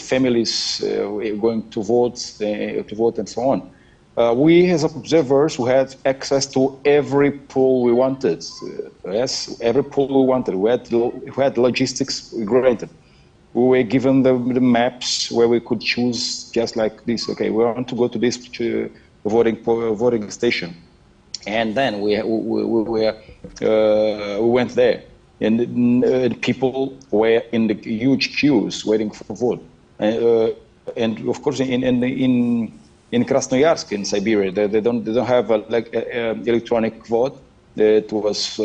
Families were going to vote and so on. We, as observers, who had access to every poll we wanted. Yes, every poll we wanted. We had logistics granted. We were given the maps where we could choose just like this. Okay, we want to go to this voting station. And then we went there, and people were in the huge queues waiting for vote. And of course, in Krasnoyarsk in Siberia, they don't have electronic vote. It was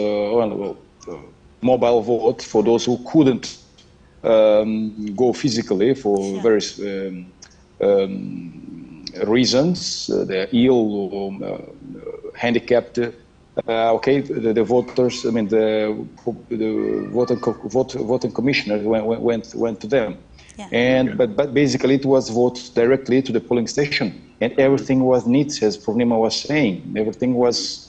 mobile vote for those who couldn't go physically for various reasons. They're ill or handicapped. Okay, the voters. I mean, the voting commissioners went to them. Yeah. But basically it was voted directly to the polling station, and everything was neat, as Purnima was saying. Everything was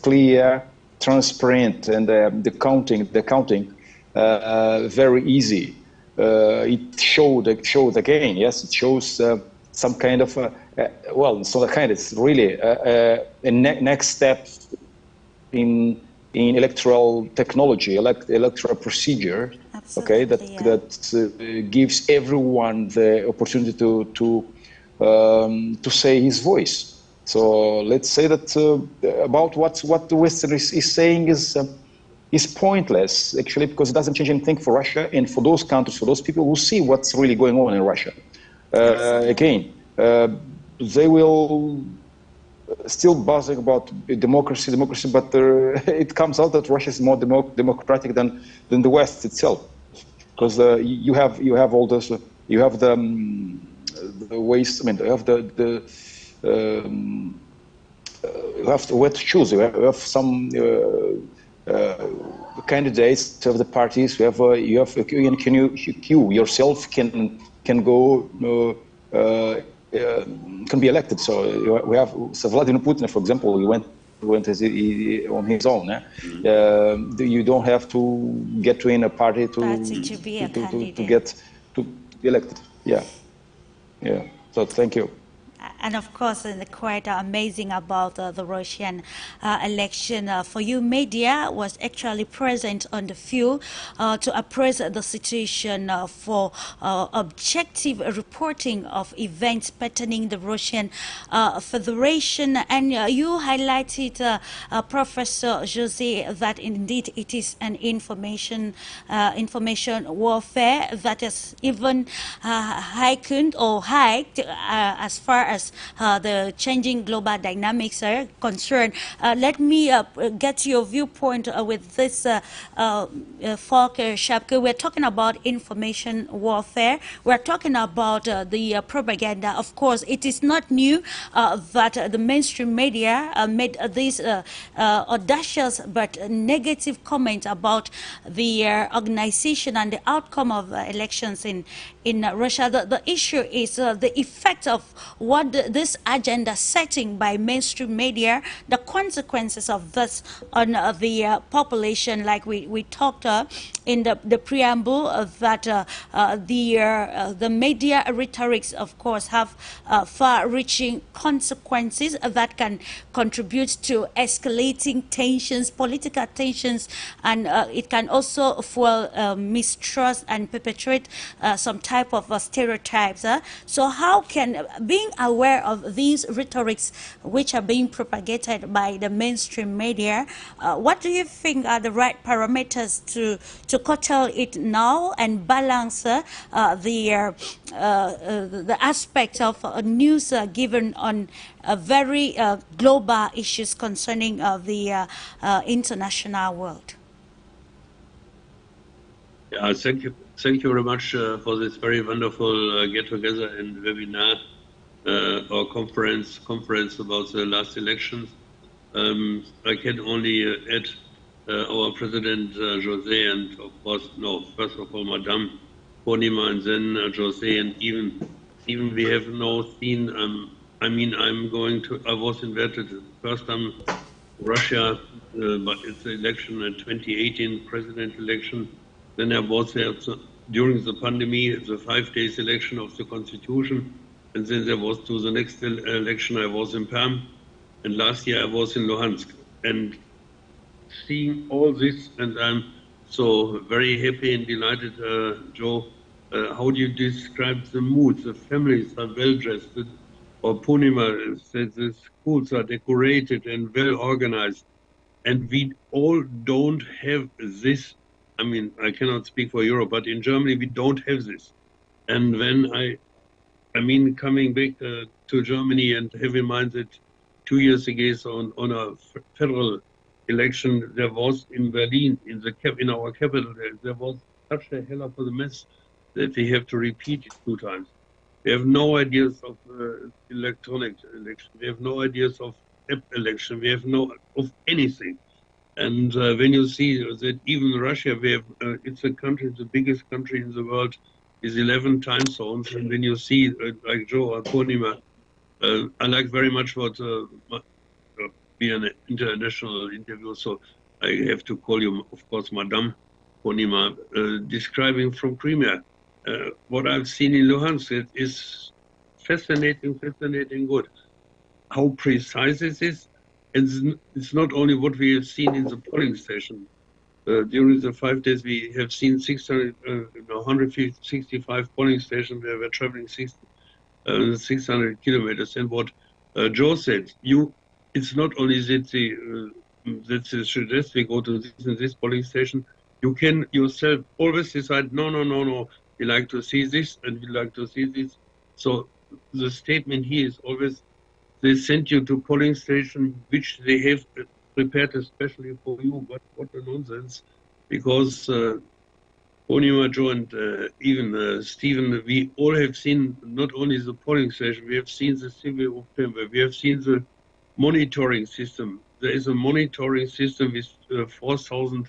clear, transparent, and the counting very easy. It showed again. Yes, it shows some kind of it's not a kind. It's really a next step in electoral technology, electoral procedure. Absolutely, okay, that gives everyone the opportunity to say his voice. So let's say that about what the Western is saying is pointless, actually, because it doesn't change anything for Russia and for those countries, for those people who see what's really going on in Russia. Again, they will still buzzing about democracy, but it comes out that Russia is more democratic than the West itself, because you have all this, you have the ways. I mean, you have you have where to choose. You have some candidates of the parties. You have you yourself can go. Can be elected. So we have Vladimir Putin, for example. He went on his own. You don't have to get to in a party to get to be elected. Yeah. So thank you. And of course, quite amazing about the Russian election. For you, media was actually present on the field to appraise the situation for objective reporting of events pertaining the Russian Federation. And you highlighted, Professor Jose, that indeed it is an information warfare that is even heightened or hiked as far as the changing global dynamics are concerned. Let me get your viewpoint with this, Volker Schapke. We're talking about information warfare. We're talking about the propaganda. Of course, it is not new that the mainstream media made these audacious but negative comments about the organization and the outcome of elections in Russia. The issue is the effect of what what this agenda setting by mainstream media, the consequences of this on the population, like we talked in the preamble, that the media rhetorics, of course, have far-reaching consequences that can contribute to escalating tensions, political tensions, and it can also fuel mistrust and perpetuate some type of stereotypes. So how can, being aware of these rhetorics which are being propagated by the mainstream media, what do you think are the right parameters to curtail it now and balance the aspect of news given on very global issues concerning the international world? Yeah, thank you. Thank you very much for this very wonderful get-together and webinar or conference about the last elections. I can only add our President José, and of course, no, first of all, Madame PURNIMA, and then José, and even we have now seen. I mean, I was invited the first time Russia, but it's the election in 2018 president election. Then I was there during the pandemic, the 5 days election of the constitution, and then there was to the next election. I was in Perm, and last year I was in Luhansk, and seeing all this, and I'm so very happy and delighted, Joe. How do you describe the mood? The families are well dressed, or Purnima says the schools are decorated and well organized, and we all don't have this. I mean, I cannot speak for Europe, but in Germany we don't have this. And when I mean, coming back to Germany and have in mind that 2 years ago on a federal election, there was in Berlin, in our capital, there was such a hell of a mess that we have to repeat it 2 times. We have no ideas of electronic election. We have no ideas of app election. We have no of anything. And when you see that even Russia, we have, it's a country, the biggest country in the world, is 11 time zones. And when you see, like Joe or Purnima, I like very much what be an international interview, so I have to call you, of course, Madame Purnima, describing from Crimea. What I've seen in Luhansk is fascinating good. How precise it is. And it's not only what we have seen in the polling station. During the 5 days, we have seen 165 polling stations where we're traveling 600 kilometers. And what Joe said, it's not only that the suggest we go to this and this polling station. You can yourself always decide, no, we like to see this and we like to see this. So the statement here is always, they sent you to polling station which they have prepared especially for you. What a nonsense! Because Purnima, Joe, and even Stephen, we all have seen not only the polling station, we have seen the civil chamber, we have seen the monitoring system. There is a monitoring system with 4,000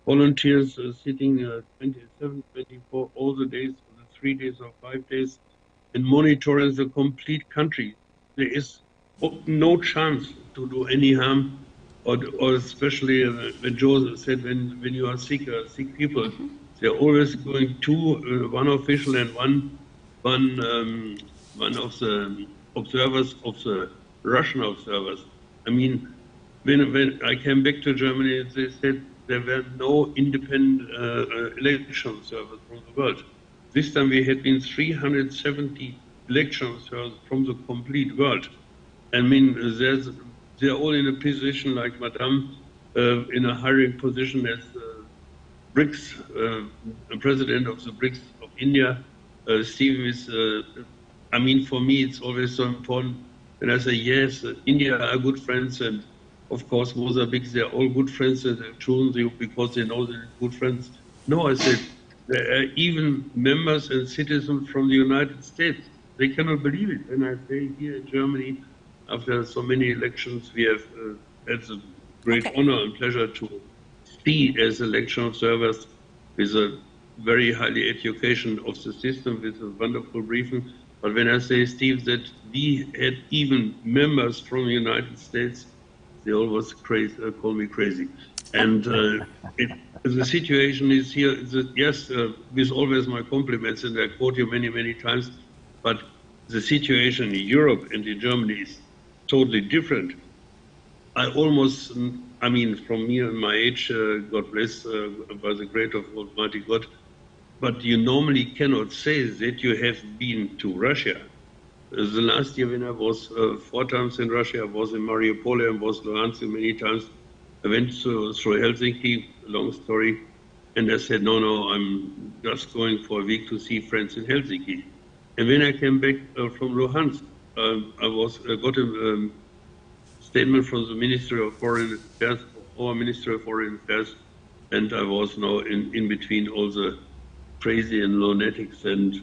volunteers sitting 27, 24 all the days, the 3 days or 5 days, and monitoring the complete country. There is no chance to do any harm, or especially when Joe said when you are sick people, they're always going to one official and one of the observers, of the Russian observers. I mean, when I came back to Germany, they said there were no independent election observers from the world. This time we had been 370 election observers from the complete world. I mean, they're all in a position like Madame, in a hiring position as BRICS, president of the BRICS of India. Steve is, I mean, for me, it's always so important when I say, yes, India are good friends, and of course, Mozambique, they're all good friends, and they've chosen you because they know they're good friends. No, I said, there are even members and citizens from the United States. They cannot believe it. And I say here in Germany, after so many elections, we have had the great honor and pleasure to see as election observers with a very highly education of the system, with a wonderful briefing. But when I say, Steve, that we had even members from the United States, they always call me crazy. And the situation is here, yes, with always my compliments, and I quote you many, many times, but the situation in Europe and in Germany is totally different. I mean, from me and my age, God bless, by the grace of Almighty God, but you normally cannot say that you have been to Russia. The last year when I was 4 times in Russia, I was in Mariupol and was Luhansk many times. I went through Helsinki, long story, and I said, no, I'm just going for a week to see friends in Helsinki. And when I came back from Luhansk, I got a statement from the Ministry of Foreign Affairs, our Ministry of Foreign Affairs, and I was now in between all the crazy and lunatics and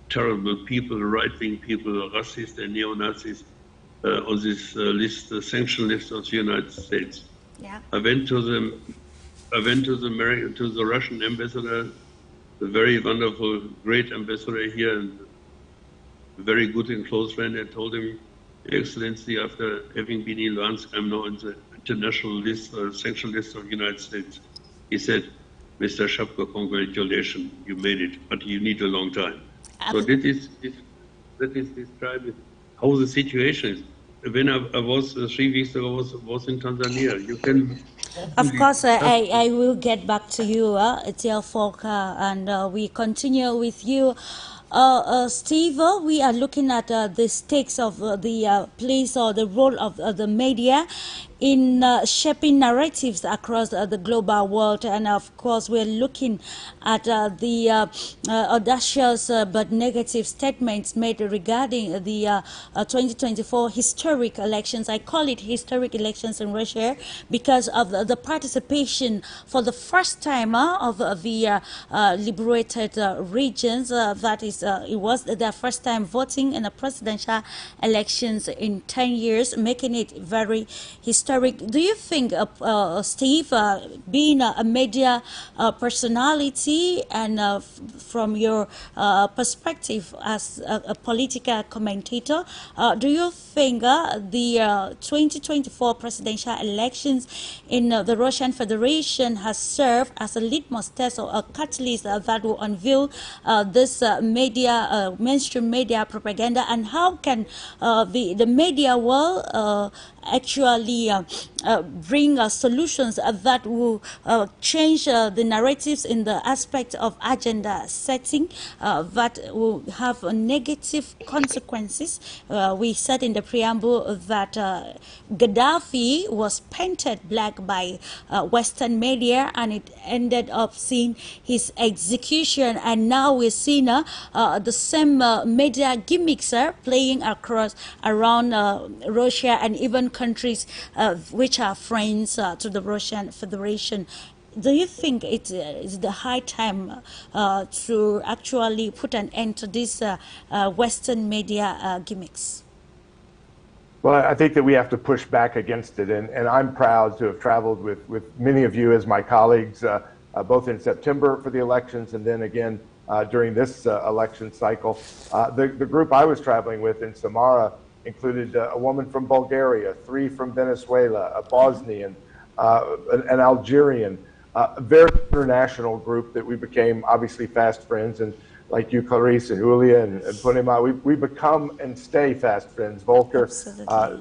terrible people, right-wing people, racists and neo-Nazis on this list, the sanction list of the United States. Yeah. I went to the Russian ambassador, the very wonderful, great ambassador here, and a very good and close friend. I told him, Excellency, after having been in Luhansk, I'm now on the international list, sanction list of the United States. He said, Mr. TSCHAPKER, congratulations, you made it, but you need a long time. So that is describing how the situation is. When I was 3 weeks ago, was in Tanzania. You can. Of course, I will get back to you, dear Volker, and we continue with you. Steve, we are looking at the stakes of the place or the role of the media in shaping narratives across the global world, and of course we're looking at the audacious but negative statements made regarding the 2024 historic elections. I call it historic elections in Russia because of the participation for the first time of the liberated regions. That is, it was their first time voting in a presidential elections in 10 years, making it very historic. Do you think, Steve, being a media personality and from your perspective as a political commentator, do you think the 2024 presidential elections in the Russian Federation has served as a litmus test or a catalyst that will unveil this media, mainstream media propaganda, and how can the media world actually bring solutions that will change the narratives in the aspect of agenda setting that will have negative consequences? We said in the preamble that Gaddafi was painted black by Western media, and it ended up seeing his execution, and now we're seeing the same media gimmicks playing around Russia and even countries which are friends to the Russian Federation. Do you think it is the high time to actually put an end to these Western media gimmicks? Well, I think that we have to push back against it, and I'm proud to have traveled with many of you as my colleagues, both in September for the elections and then again during this election cycle. The group I was traveling with in Samara included a woman from Bulgaria, 3 from Venezuela, a Bosnian, an Algerian, a very international group that we became obviously fast friends. And like you, Clarice, and YULIA, and PURNIMA, we become and stay fast friends. VOLKER,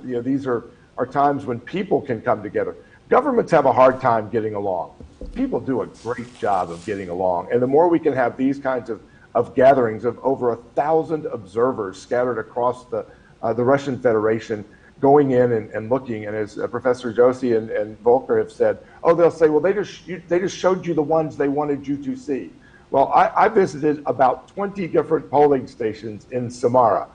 you know, these are times when people can come together. Governments have a hard time getting along. People do a great job of getting along. And the more we can have these kinds of gatherings of over 1,000 observers scattered across the Russian Federation, going in and looking, and as Professor Joshi and VOLKER have said, oh, they'll say, well, they just showed you the ones they wanted you to see. Well, I visited about 20 different polling stations in Samara.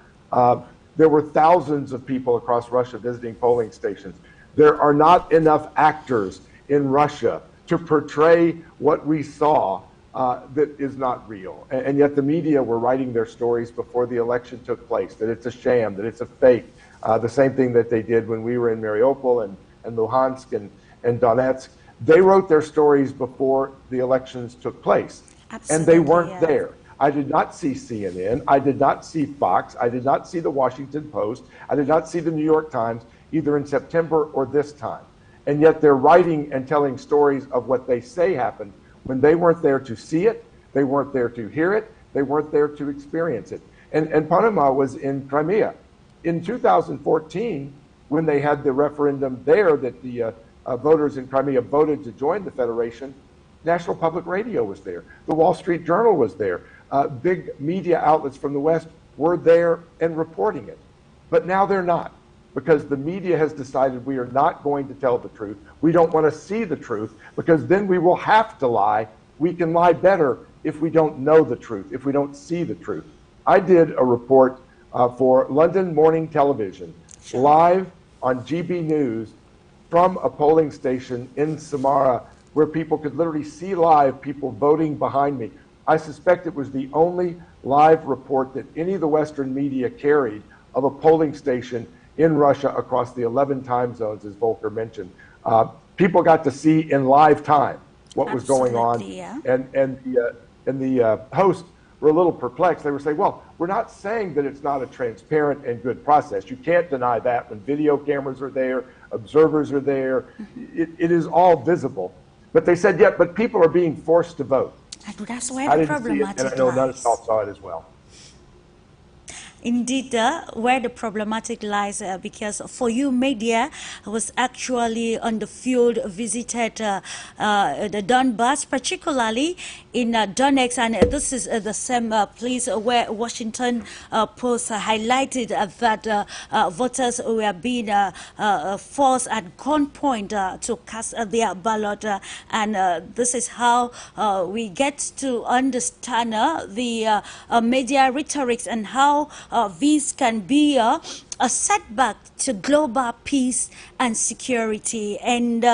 There were thousands of people across Russia visiting polling stations. There are not enough actors in Russia to portray what we saw that is not real. And yet the media were writing their stories before the election took place, that it's a sham, that it's a fake. The same thing that they did when we were in Mariupol and Luhansk and Donetsk. They wrote their stories before the elections took place. Absolutely, and they weren't yeah. there. I did not see CNN. I did not see Fox. I did not see the Washington Post. I did not see the New York Times, either in September or this time. And yet they're writing and telling stories of what they say happened when they weren't there to see it, they weren't there to hear it, they weren't there to experience it. And PURNIMA was in Crimea. In 2014, when they had the referendum there that the voters in Crimea voted to join the Federation, National Public Radio was there. The Wall Street Journal was there. Big media outlets from the West were there and reporting it. But now they're not, because the media has decided we are not going to tell the truth. We don't want to see the truth, because then we will have to lie. We can lie better if we don't know the truth, if we don't see the truth. I did a report for London Morning Television, live on GB News from a polling station in Samara, where people could literally see live people voting behind me. I suspect it was the only live report that any of the Western media carried of a polling station in Russia across the 11 time zones, as Volker mentioned. People got to see in live time what was going on, yeah. and the hosts were a little perplexed. They were saying, well, we're not saying that it's not a transparent and good process. You can't deny that when video cameras are there, observers are there, it is all visible. But they said, yeah, but people are being forced to vote. And that's where the problematic and I know none of lies. y'all saw it as well. Indeed, where the problematic lies, because for you, media was actually on the field, visited the Donbass, particularly in Donetsk, and this is the same place where Washington Post highlighted that voters were being forced at gunpoint to cast their ballot, and this is how we get to understand the media rhetorics and how this can be a setback to global peace and security. And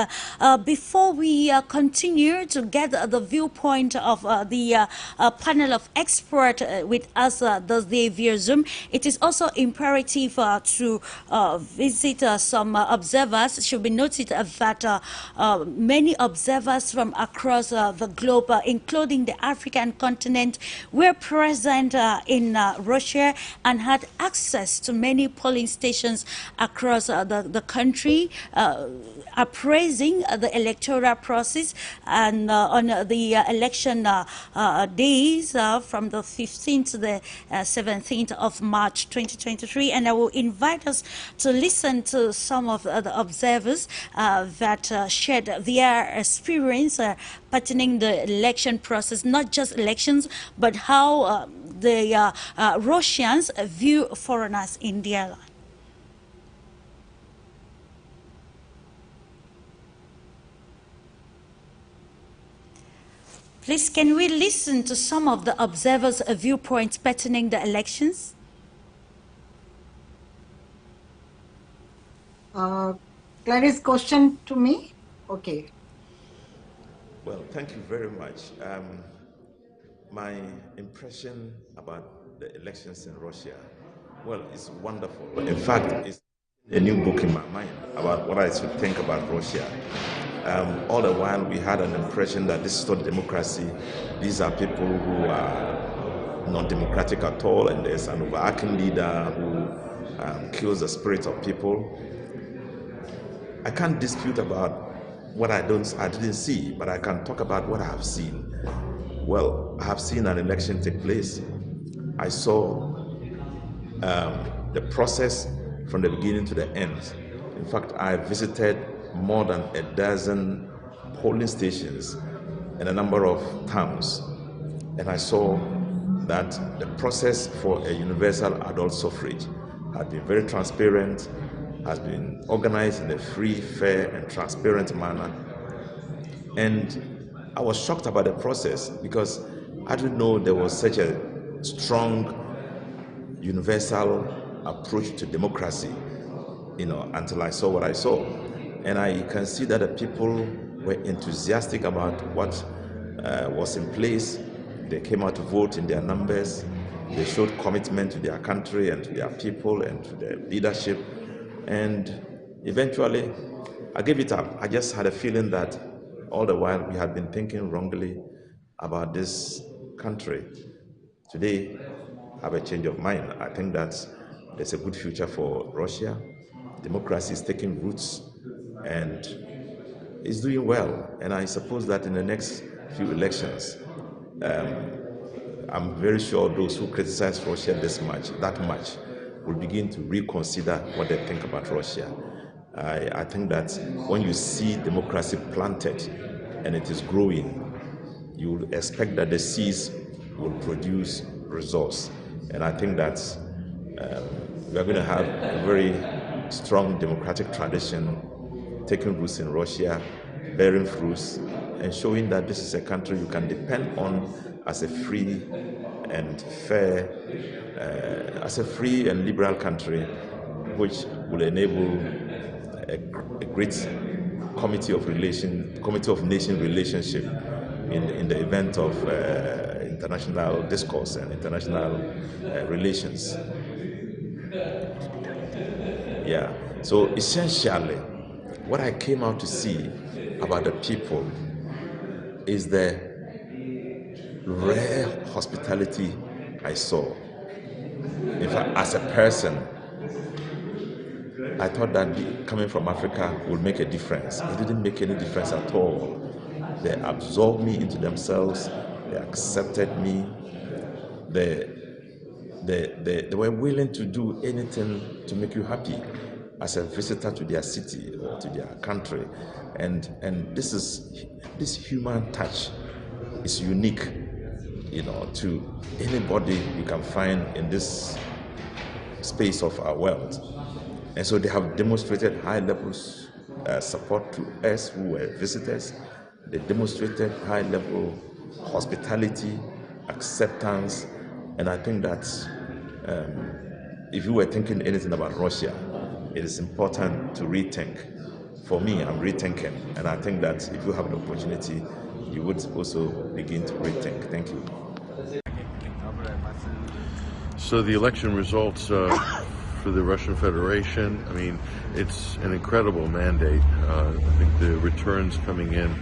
before we continue to get the viewpoint of the panel of experts with us this day via Zoom, it is also imperative to visit some observers. It should be noted that many observers from across the globe, including the African continent, were present in Russia and had access to many polling stations across the country, appraising the electoral process, and on the election days from the 15th to the 17th of March 2023. And I will invite us to listen to some of the observers that shared their experience pertaining the election process, not just elections, but how the Russians view foreigners in their land. Please, can we listen to some of the observers' viewpoints pertaining the elections? Clarice, question to me? Okay. Well, thank you very much. My impression about the elections in Russia, well, it's wonderful. In fact, it's a new book in my mind about what I should think about Russia. All the while we had an impression that this is not democracy. These are people who are not democratic at all, and there's an overarching leader who kills the spirit of people. I can't dispute about what I didn't see, but I can talk about what I have seen. Well, I have seen an election take place. I saw the process from the beginning to the end. In fact, I visited more than a dozen polling stations in a number of towns, and I saw that the process for a universal adult suffrage had been very transparent, has been organized in a free, fair, and transparent manner. And I was shocked about the process because I didn't know there was such a strong universal approach to democracy, until I saw what I saw. And I can see that the people were enthusiastic about what was in place. They came out to vote in their numbers. They showed commitment to their country and to their people and to their leadership. And eventually, I gave it up. I just had a feeling that all the while we had been thinking wrongly about this country. today have a change of mind. I think that there's a good future for Russia. Democracy is taking roots and is doing well. And I suppose that in the next few elections, I'm very sure those who criticize Russia that much, will begin to reconsider what they think about Russia. I think that when you see democracy planted and it is growing, you will expect that the seeds will produce results. And I think that we are going to have a very strong democratic tradition taking roots in Russia, bearing fruits, and showing that this is a country you can depend on as a free and fair, as a free and liberal country, which will enable a great committee of nation relationship in the event of international discourse and international relations. Yeah. So essentially, what I came out to see about the people is the rare hospitality I saw. In fact, as a person, I thought that coming from Africa would make a difference. It didn't make any difference at all. They absorbed me into themselves. They accepted me. They were willing to do anything to make you happy as a visitor to their city or to their country. And this human touch is unique, to anybody you can find in this space of our world. And so they have demonstrated high levels support to us who were visitors. They demonstrated high level hospitality, acceptance, and I think that if you were thinking anything about Russia, it is important to rethink. For me, I'm rethinking, and I think that if you have the opportunity, you would also begin to rethink. Thank you. So the election results for the Russian Federation, I mean, it's an incredible mandate. I think the returns coming in,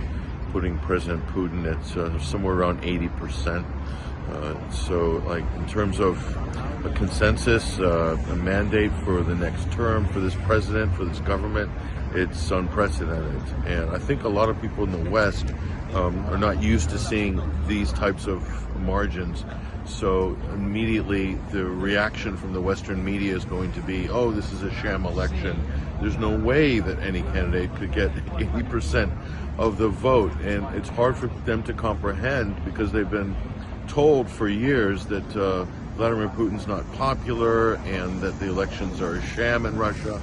putting President Putin at somewhere around 80%. So, like, in terms of a consensus, a mandate for the next term, for this president, for this government, it's unprecedented. And I think a lot of people in the West are not used to seeing these types of margins. So immediately the reaction from the Western media is going to be, oh, this is a sham election. There's no way that any candidate could get 80% of the vote. And it's hard for them to comprehend because they've been told for years that Vladimir Putin's not popular and that the elections are a sham in Russia.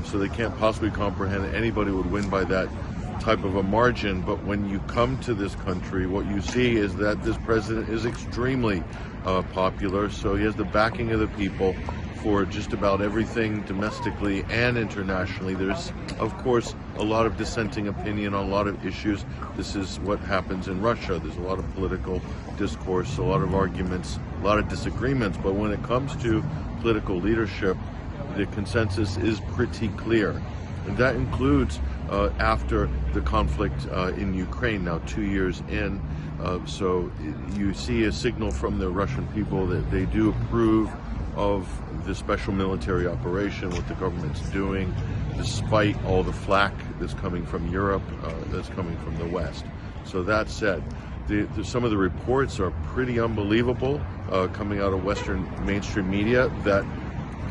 So they can't possibly comprehend that anybody would win by that type of a margin. But when you come to this country, what you see is that this president is extremely popular. So he has the backing of the people for just about everything domestically and internationally. There's, of course, a lot of dissenting opinion on a lot of issues. This is what happens in Russia. There's a lot of political discourse, a lot of arguments, a lot of disagreements. But when it comes to political leadership, the consensus is pretty clear. And that includes after the conflict in Ukraine, now 2 years in. So you see a signal from the Russian people that they do approve of the special military operation, what the government's doing, despite all the flack that's coming from Europe, that's coming from the West. So that said, some of the reports are pretty unbelievable coming out of Western mainstream media that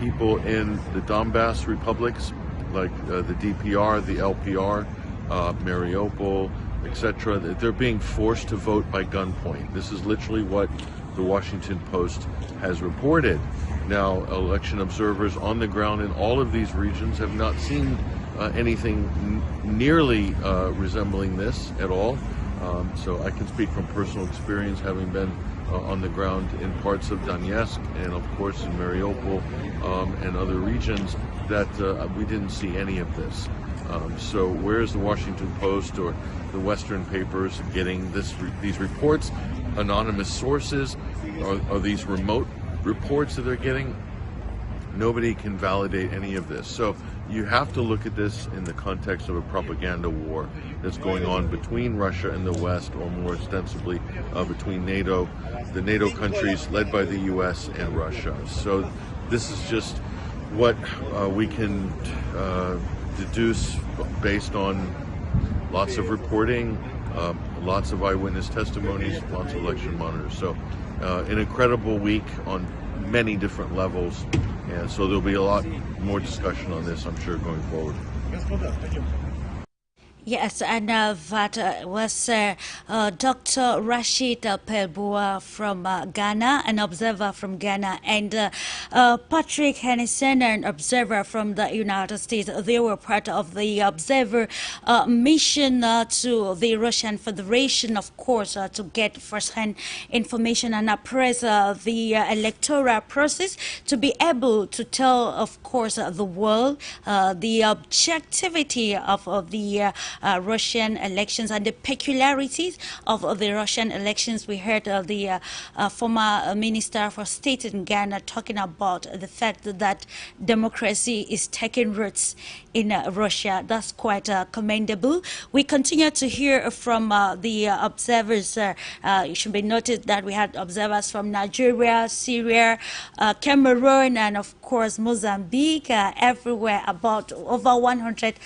people in the Donbass republics, like the DPR, the LPR, Mariupol, etc., they're being forced to vote by gunpoint. This is literally what the Washington Post has reported. Now, election observers on the ground in all of these regions have not seen anything nearly resembling this at all. So I can speak from personal experience, having been on the ground in parts of Donetsk and, of course, in Mariupol and other regions, that we didn't see any of this. So where's the Washington Post or the Western papers getting these reports? Anonymous sources? Are these remote reports that they're getting? Nobody can validate any of this. So you have to look at this in the context of a propaganda war that's going on between Russia and the West, or more extensively between NATO, the NATO countries led by the US and Russia. So this is just what we can deduce based on lots of reporting, lots of eyewitness testimonies, lots of election monitors. So an incredible week on many different levels. And so there'll be a lot more discussion on this, I'm sure, going forward. Yes, and that was Dr. Rashid Pelboa from Ghana, an observer from Ghana, and Patrick Hennison, an observer from the United States. They were part of the observer mission to the Russian Federation, of course, to get first-hand information and appraise the electoral process, to be able to tell, of course, the world the objectivity of the Russian elections and the peculiarities of the Russian elections. We heard the former Minister for State in Ghana talking about the fact that democracy is taking roots in Russia. That's quite commendable. We continue to hear from the observers. It should be noted that we had observers from Nigeria, Syria, Cameroon, and of course Mozambique, everywhere. About over 100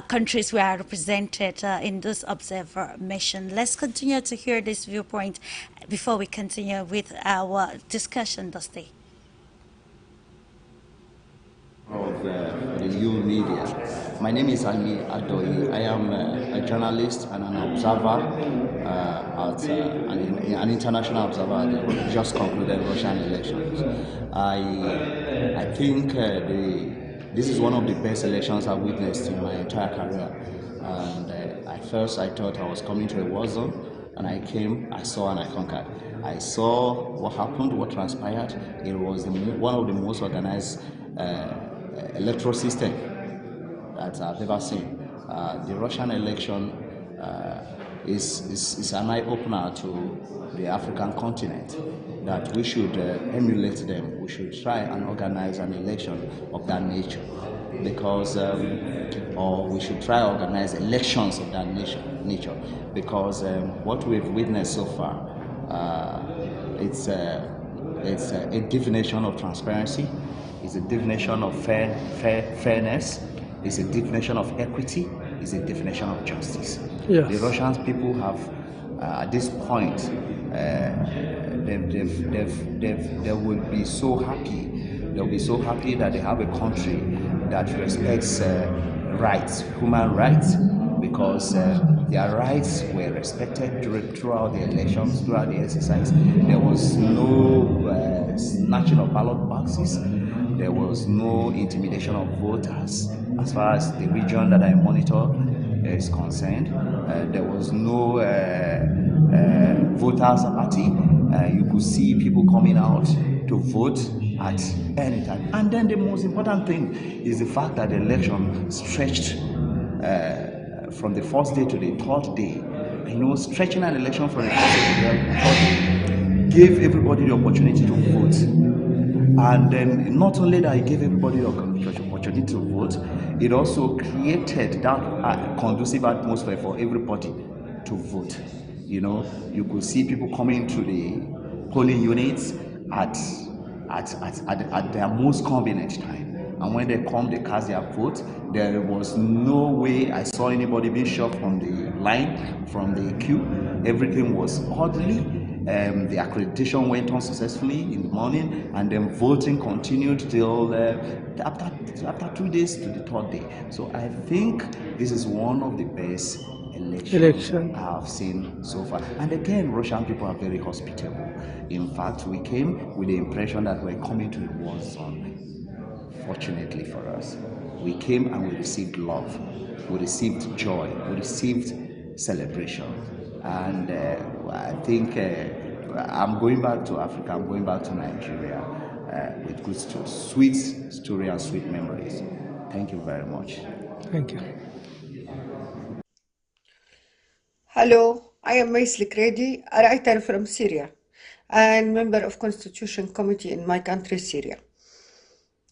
countries were represented in this observer mission. Let's continue to hear this viewpoint before we continue with our discussion this day. Of the YULIA media. My name is Ali Adoyi. I am a journalist and an observer, an international observer at the just concluded Russian elections. I think this is one of the best elections I've witnessed in my entire career. And at first I thought I was coming to a war zone, and I came, I saw, and I conquered. I saw what happened, what transpired. It was one of the most organized electoral system that I've ever seen. The Russian election is an eye-opener to the African continent, that we should emulate them. We should try and organize an election of that nature, because or we should try to organize elections of that nature, because what we've witnessed so far, it's a definition of transparency, it's a definition of fairness, it's a definition of equity, it's a definition of justice. Yes. The Russian people have, at this point, they will be so happy. They'll be so happy that they have a country that respects rights, human rights, because their rights were respected throughout the elections, throughout the exercise. There was no snatching of ballot boxes. There was no intimidation of voters. As far as the region that I monitor is concerned, there was no voters apathy. You could see people coming out to vote at any time. And then the most important thing is the fact that the election stretched from the first day to the third day. You know, stretching an election from the first day to the third day gave everybody the opportunity to vote. And then not only that, it gave everybody the opportunity to vote, it also created that conducive atmosphere for everybody to vote. You know, you could see people coming to the polling units at their most convenient time. And when they come, they cast their vote. There was no way I saw anybody being shoved from the line, from the queue. Everything was orderly. The accreditation went on successfully in the morning, and then voting continued till after 2 days to the third day. So I think this is one of the best elections I've seen so far. And again, Russian people are very hospitable. In fact, we came with the impression that we're coming to a war zone. Fortunately for us, we came and we received love, we received joy, we received celebration. And I think I'm going back to Africa, I'm going back to Nigeria with good sweet story and sweet memories. Thank you very much. Thank you. Hello, I am Maisli Kredi, a writer from Syria and member of Constitution Committee in my country, Syria.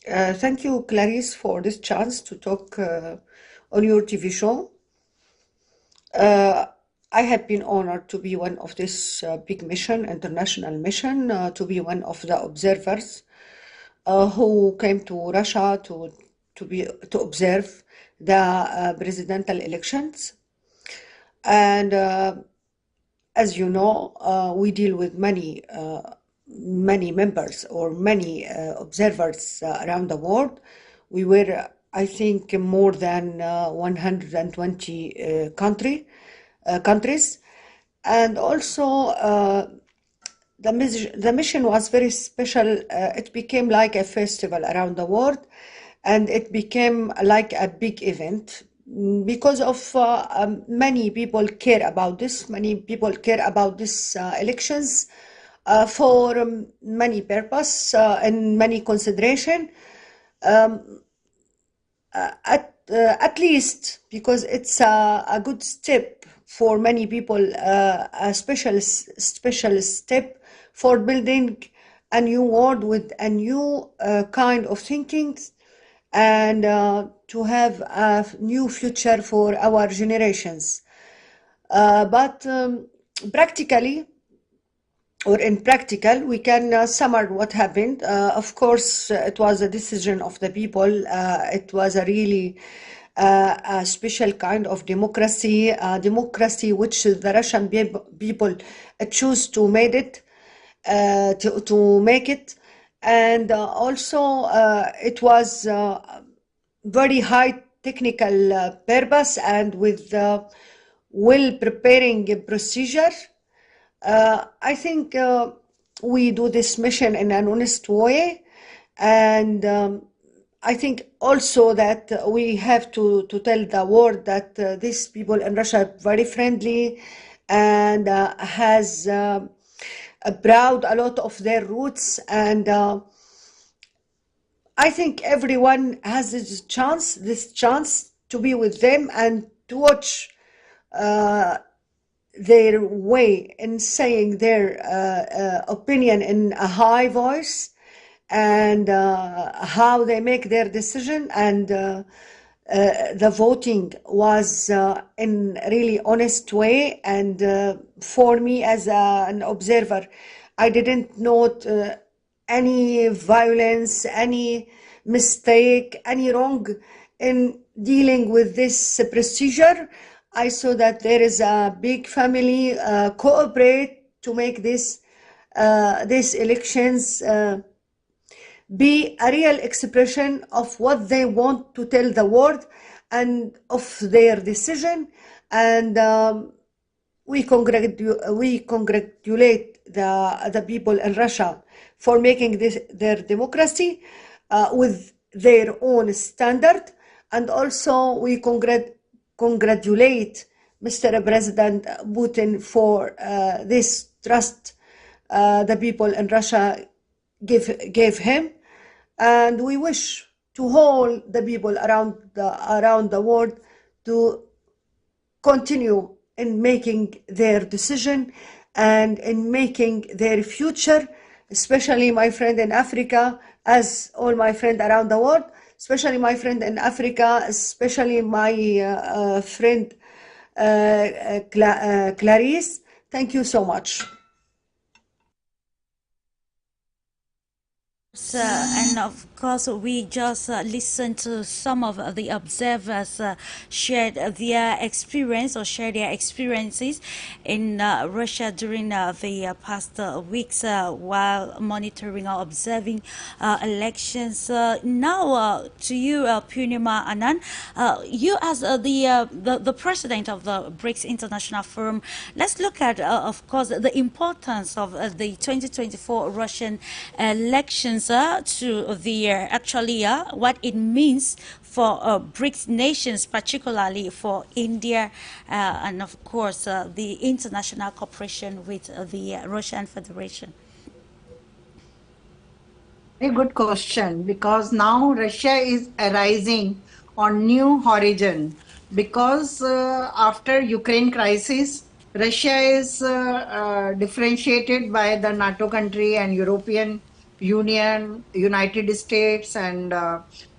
Thank you, Clarice, for this chance to talk on your TV show. I have been honored to be one of this big mission, international mission, to be one of the observers who came to Russia to observe the presidential elections. And as you know, we deal with many members or many observers around the world. We were, I think, more than 120 countries, and also the mission was very special. It became like a festival around the world, and it became like a big event because of many people care about this. Many people care about this elections for many purpose and many consideration. At least because it's a good step for many people, a special step for building a new world with a new kind of thinking, and to have a new future for our generations. But practically, or in practical, we can summarize what happened. Of course, it was a decision of the people. It was a really a special kind of democracy, democracy which the Russian people choose to make it, to make it, and also it was very high technical purpose and with well preparing procedure. I think we do this mission in an honest way, and I think also that we have to tell the world that these people in Russia are very friendly and has proud a lot of their roots, and I think everyone has this chance to be with them and to watch their way in saying their opinion in a high voice, and how they make their decision, and the voting was in really honest way. And for me as an observer, I didn't note any violence, any mistake, any wrong in dealing with this procedure. I saw that there is a big family cooperate to make these elections be a real expression of what they want to tell the world and of their decision. And we congratulate the people in Russia for making this their democracy with their own standard, and also we congratulate Mr. President Putin for this trust the people in Russia gave him, and we wish to hold the people around the world to continue in making their decision and in making their future, especially my friend in Africa, as all my friends around the world, especially my friend in Africa, especially my friend Clarice. Thank you so much. And of course, we just listened to some of the observers shared their experience or share their experiences in Russia during the past weeks while monitoring or observing elections. Now, to you, Purnima Anand, you as the president of the BRICS International Forum, let's look at, of course, the importance of the 2024 Russian elections to the actually what it means for BRICS nations, particularly for India, and of course the international cooperation with the Russian Federation. Very good question, because now Russia is arising on new horizon, because after Ukraine crisis, Russia is differentiated by the NATO country and European Union, United States, and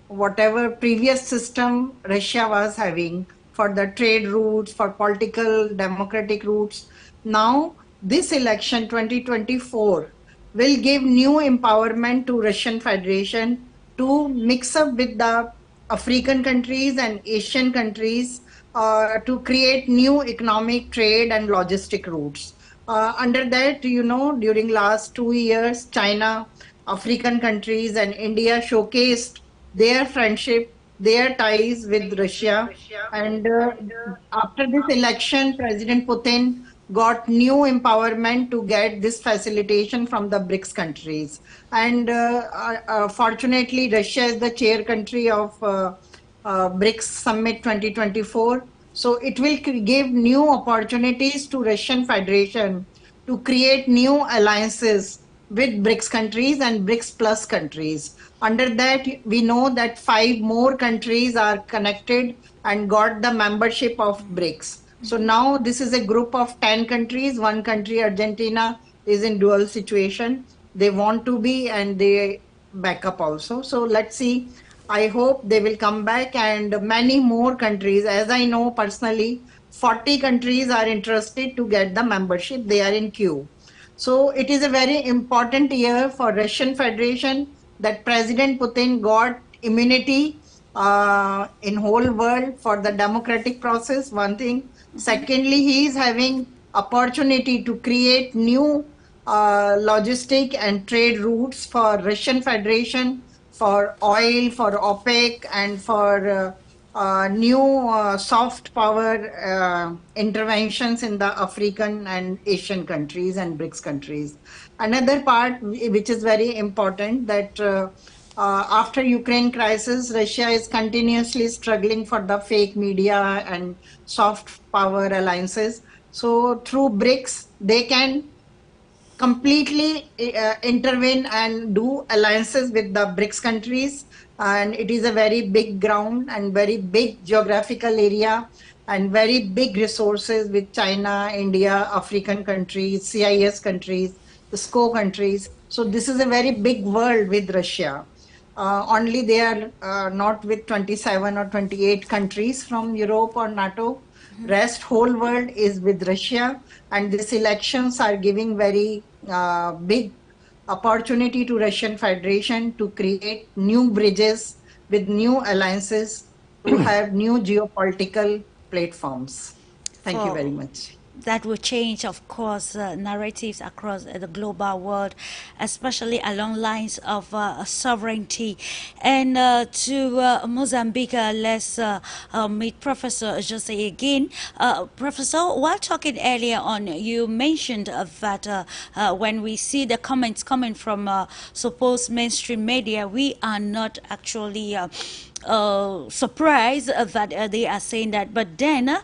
whatever previous system Russia was having for the trade routes, for political democratic routes. Now, this election 2024 will give new empowerment to Russian Federation to mix up with the African countries and Asian countries to create new economic trade and logistic routes. Under that, you know, during last 2 years, China, African countries and India showcased their friendship, their ties with Russia. And after this election, President Putin got new empowerment to get this facilitation from the BRICS countries. And fortunately, Russia is the chair country of BRICS Summit 2024. So it will give new opportunities to Russian Federation to create new alliances with BRICS countries and BRICS plus countries. Under that, we know that 5 more countries are connected and got the membership of BRICS. So now this is a group of 10 countries. One country, Argentina, is in dual situation. They want to be and they back up also. So let's see. I hope they will come back, and many more countries, as I know personally, 40 countries are interested to get the membership. They are in queue. So it is a very important year for Russian Federation that President Putin got immunity in whole world for the democratic process, one thing. Secondly, he is having opportunity to create new logistic and trade routes for Russian Federation, for oil, for OPEC, and for new soft power interventions in the African and Asian countries and BRICS countries. Another part which is very important, that after Ukraine crisis, Russia is continuously struggling for the fake media and soft power alliances. So through BRICS, they can completely intervene and do alliances with the BRICS countries. And it is a very big ground and very big geographical area and very big resources with China, India, African countries, CIS countries, the SCO countries. So this is a very big world with Russia. Only they are not with 27 or 28 countries from Europe or NATO. Rest whole world is with Russia, and these elections are giving very big opportunity to Russian Federation to create new bridges with new alliances to have new geopolitical platforms. Thank you very much. That will change, of course, narratives across the global world, especially along lines of sovereignty. And to Mozambique, let's meet Professor Jose again. Professor, while talking earlier on, you mentioned that when we see the comments coming from supposed mainstream media, we are not actually surprised that they are saying that. But then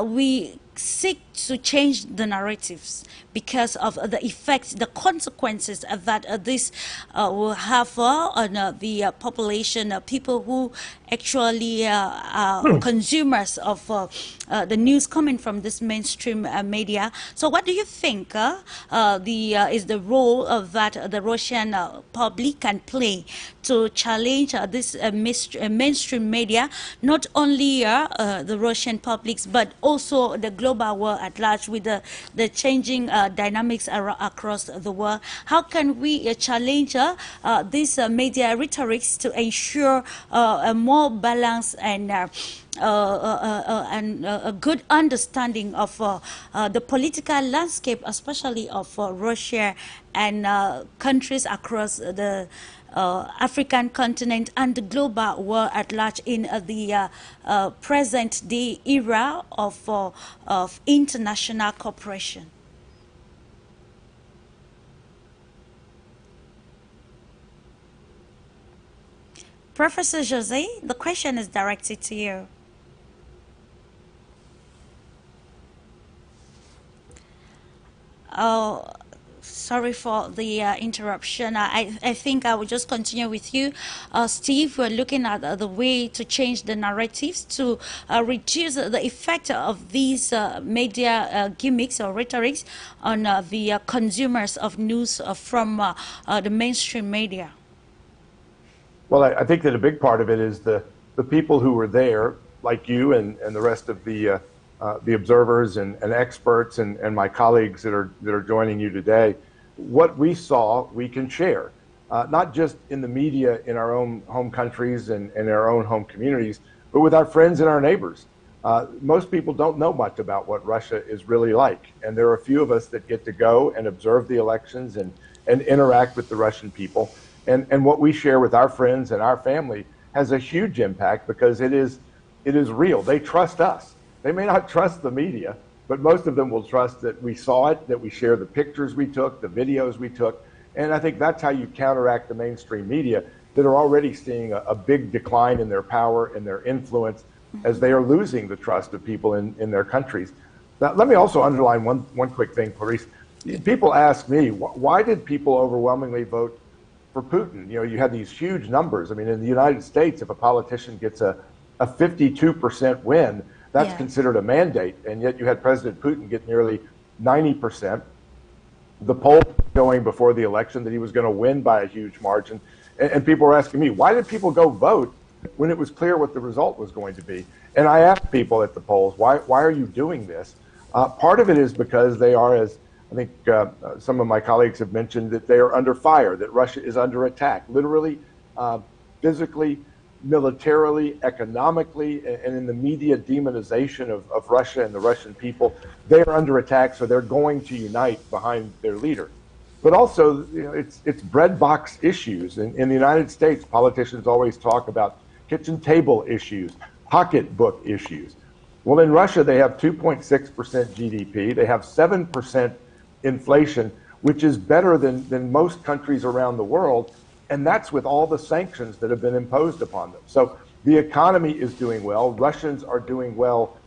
we seek to change the narratives because of the effects, the consequences that this will have on the population, people who actually are consumers of the news coming from this mainstream media. So what do you think is the role that the Russian public can play to challenge this mainstream media, not only the Russian publics, but also the global world at large, with the changing dynamics across the world? How can we challenge these media rhetorics to ensure a more balanced and a good understanding of the political landscape, especially of Russia and countries across the African continent and the global world at large in the present day era of international cooperation? Professor Jose, the question is directed to you. sorry for the interruption. I think I will just continue with you. Steve, we're looking at the way to change the narratives to reduce the effect of these media gimmicks or rhetorics on the consumers of news from the mainstream media. Well, I think that a big part of it is the people who were there, like you and the rest of the observers and experts and my colleagues that are joining you today. What we saw, we can share, not just in the media in our own home countries and in our own home communities, but with our friends and our neighbors. Most people don't know much about what Russia is really like, and there are a few of us that get to go and observe the elections and interact with the Russian people. And what we share with our friends and our family has a huge impact because it is real. They trust us. They may not trust the media, but most of them will trust that we saw it, that we share the pictures we took, the videos we took. And I think that's how you counteract the mainstream media that are already seeing a big decline in their power and their influence as they are losing the trust of people in their countries. Now, let me also underline one quick thing, Clarice. People ask me, why did people overwhelmingly vote for Putin? You know, you had these huge numbers. I mean, in the United States, if a politician gets a 52% win, that's considered a mandate. And yet you had President Putin get nearly 90%. The poll showing before the election that he was going to win by a huge margin. And people were asking me, why did people go vote when it was clear what the result was going to be? And I asked people at the polls, why are you doing this? Part of it is because they are, as I think some of my colleagues have mentioned, that they are under fire, that Russia is under attack, literally, physically, militarily, economically, and in the media demonization of Russia and the Russian people. They are under attack, so they're going to unite behind their leader. But also, you know, it's bread box issues. In the United States, politicians always talk about kitchen table issues, pocketbook issues. Well, in Russia, they have 2.6% GDP. They have 7% inflation, which is better than most countries around the world. And that's with all the sanctions that have been imposed upon them. So the economy is doing well. Russians are doing well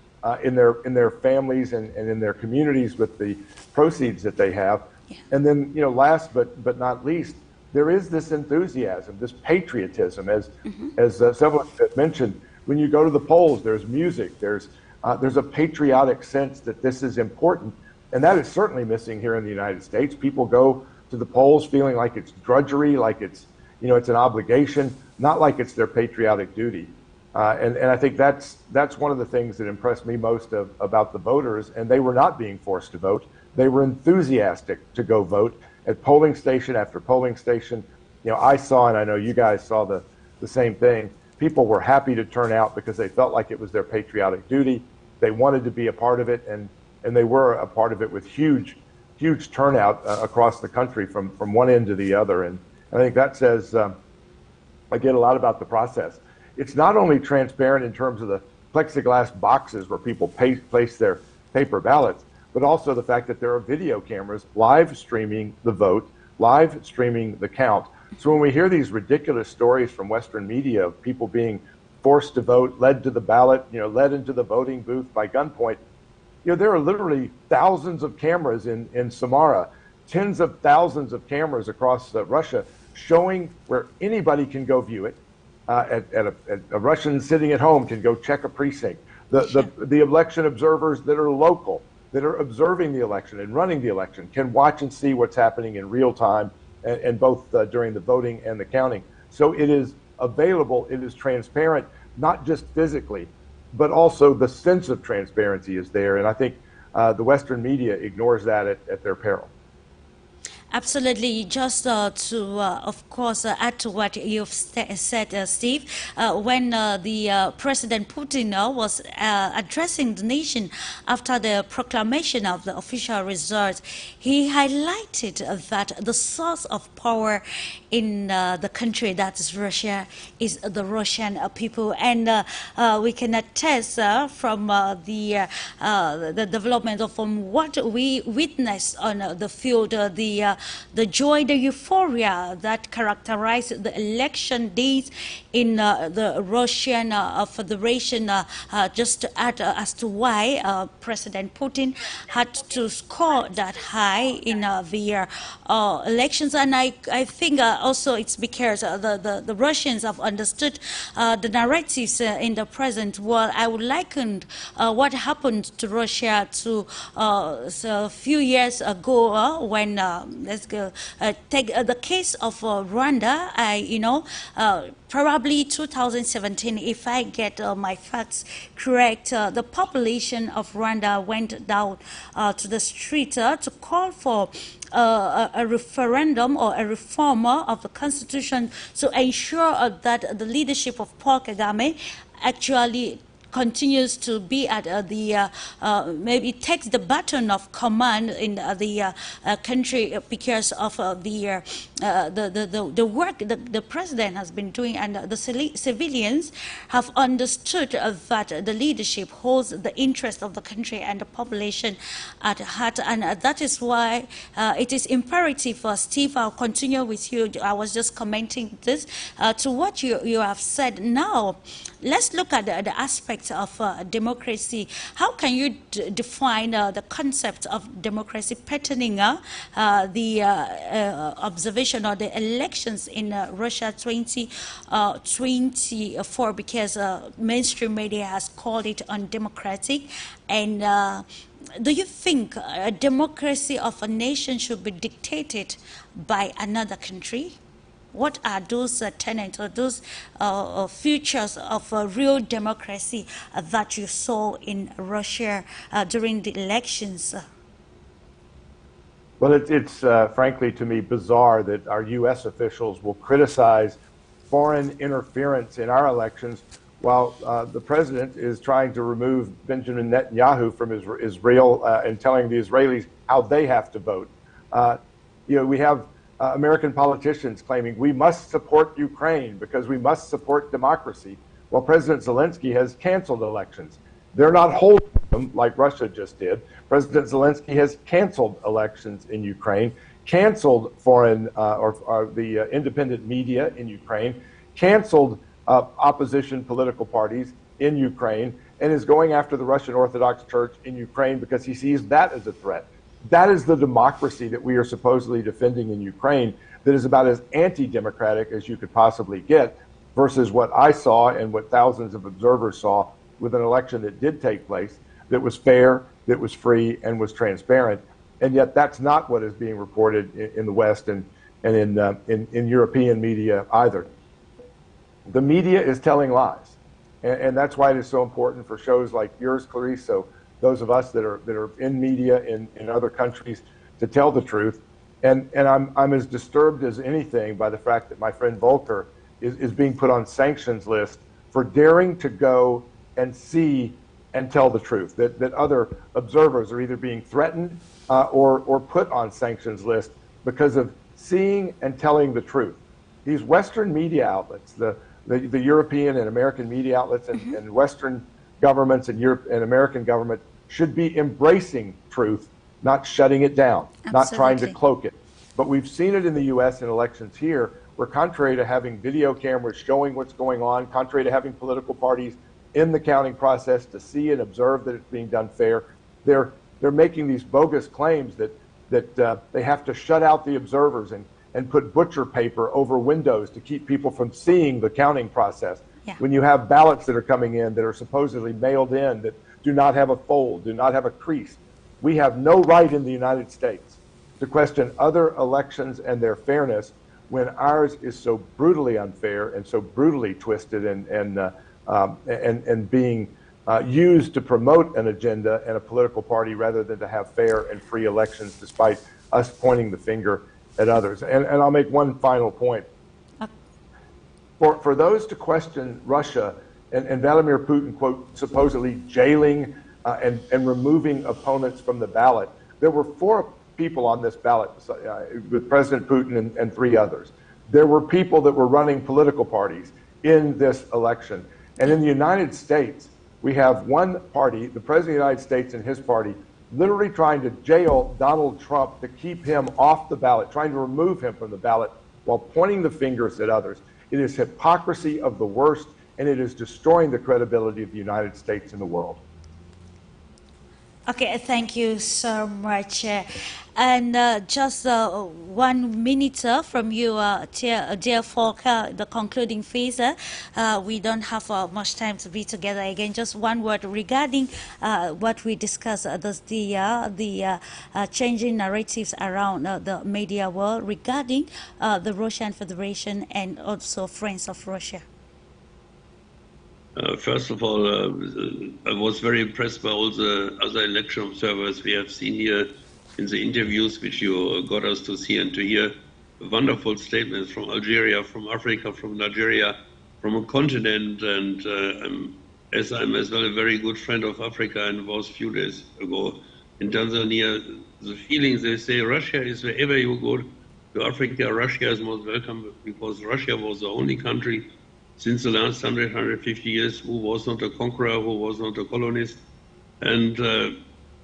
in their families and in their communities with the proceeds that they have. Yeah. And then, you know, last but not least, there is this enthusiasm, this patriotism, as several have mentioned. When you go to the polls, there's music, there's a patriotic sense that this is important, and that is certainly missing here in the United States. People go to the polls feeling like it's drudgery, like it's, you know, it's an obligation, not like it's their patriotic duty. And I think that's one of the things that impressed me most about the voters, and they were not being forced to vote. They were enthusiastic to go vote at polling station after polling station. You know, I saw, and I know you guys saw the same thing. People were happy to turn out because they felt like it was their patriotic duty. They wanted to be a part of it, and they were a part of it with huge turnout across the country from one end to the other. And I think that says, again, a lot about the process. It's not only transparent in terms of the plexiglass boxes where people place their paper ballots, but also the fact that there are video cameras live streaming the vote, live streaming the count. So when we hear these ridiculous stories from Western media of people being forced to vote, led to the ballot, you know, led into the voting booth by gunpoint, you know, there are literally thousands of cameras in Samara, tens of thousands of cameras across Russia showing where anybody can go view it. A Russian sitting at home can go check a precinct. The election observers that are local, that are observing the election and running the election, can watch and see what's happening in real time, and both during the voting and the counting. So it is available, it is transparent, not just physically, but also the sense of transparency is there. And I think the Western media ignores that at their peril. Absolutely. Just to, of course, add to what you've said, Steve, when the President Putin was addressing the nation after the proclamation of the official results, he highlighted that the source of power in the country, that is Russia, is the Russian people. And we can attest from the development of from what we witnessed on the field, the the joy, the euphoria that characterized the election days in the Russian Federation, just to add as to why President Putin had to score that high in the elections. And I think also it's because the Russians have understood the narratives in the present world. I would liken what happened to Russia to a few years ago when, let's go, take the case of Rwanda. Probably 2017, if I get my facts correct, the population of Rwanda went down to the street to call for a referendum or a reform of the constitution to ensure that the leadership of Paul Kagame actually continues to be at maybe takes the baton of command in the country because of the work that the president has been doing, and the civilians have understood that the leadership holds the interest of the country and the population at heart, and that is why it is imperative for Steve. I'll continue with you. I was just commenting this to what you have said. Now, let's look at the aspects of democracy. How can you define the concept of democracy pertaining the observation or the elections in Russia 2024? Because mainstream media has called it undemocratic. And do you think a democracy of a nation should be dictated by another country? What are those tenets or those features of real democracy that you saw in Russia during the elections? Well, it's frankly to me bizarre that our U.S. officials will criticize foreign interference in our elections while the president is trying to remove Benjamin Netanyahu from Israel and telling the Israelis how they have to vote. We have American politicians claiming we must support Ukraine because we must support democracy, while President Zelensky has canceled elections. They're not holding them like Russia just did. President Zelensky has canceled elections in Ukraine, canceled foreign or the independent media in Ukraine, canceled opposition political parties in Ukraine, and is going after the Russian Orthodox Church in Ukraine because he sees that as a threat. That is the democracy that we are supposedly defending in Ukraine, that is about as anti-democratic as you could possibly get, versus what I saw and what thousands of observers saw with an election that did take place, that was fair, that was free, and was transparent. And yet that's not what is being reported in the West and in European media either. The media is telling lies. And that's why it is so important for shows like yours, Clarice, so those of us that are in media in other countries to tell the truth. And I'm as disturbed as anything by the fact that my friend Volker is being put on sanctions list for daring to go and see and tell the truth. That other observers are either being threatened or put on sanctions list because of seeing and telling the truth. These Western media outlets, the European and American media outlets and Western governments and Europe and American government should be embracing truth, not shutting it down, not trying to cloak it. But we've seen it in the U.S. in elections here, where contrary to having video cameras showing what's going on, contrary to having political parties in the counting process to see and observe that it's being done fair, they're making these bogus claims that they have to shut out the observers and put butcher paper over windows to keep people from seeing the counting process. Yeah. When you have ballots that are coming in that are supposedly mailed in that do not have a fold, do not have a crease, we have no right in the United States to question other elections and their fairness when ours is so brutally unfair and so brutally twisted and being used to promote an agenda and a political party rather than to have fair and free elections, despite us pointing the finger at others. And I'll make one final point. For those to question Russia and Vladimir Putin, quote, supposedly jailing and removing opponents from the ballot, there were 4 people on this ballot with President Putin and 3 others. There were people that were running political parties in this election. And in the United States, we have one party, the President of the United States and his party, literally trying to jail Donald Trump to keep him off the ballot, trying to remove him from the ballot while pointing the fingers at others. It is hypocrisy of the worst, and it is destroying the credibility of the United States in the world. Okay, thank you so much. And just 1 minute from you, dear Volker, the concluding phase. We don't have much time to be together again. Just one word regarding what we discussed, the changing narratives around the media world regarding the Russian Federation and also Friends of Russia. First of all, I was very impressed by all the other election observers we have seen here in the interviews which you got us to see and to hear. Wonderful statements from Algeria, from Africa, from Nigeria, from a continent, and as I'm as well a very good friend of Africa and was a few days ago in Tanzania, the feeling they say Russia is wherever you go to Africa, Russia is most welcome, because Russia was the only country since the last 100, 150 years who was not a conqueror, who was not a colonist. And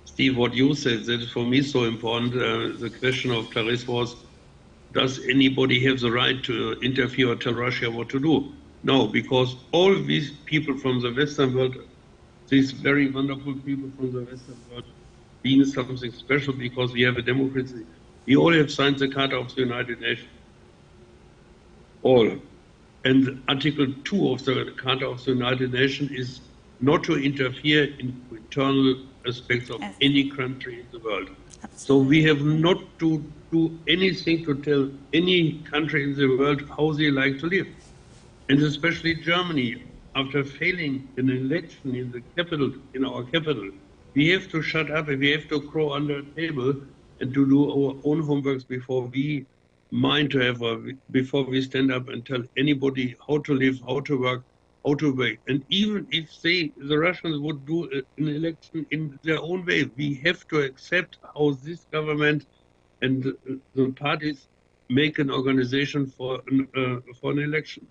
Steve, what you said, that is for me so important. The question of Clarisse was, does anybody have the right to interfere or tell Russia what to do? No, because all these people from the Western world, these very wonderful people from the Western world, being something special because we have a democracy, we all have signed the Charter of the United Nations. All. And Article 2 of the Charter of the United Nations is not to interfere in internal aspects of any country in the world. So we have not to do anything to tell any country in the world how they like to live. And especially Germany, after failing an election in the capital, in our capital, we have to shut up and we have to crawl under a table and to do our own homeworks before we before we stand up and tell anybody how to live, how to work, how to wait. And even if the Russians would do an election in their own way, we have to accept how this government and the parties make an organization for an election.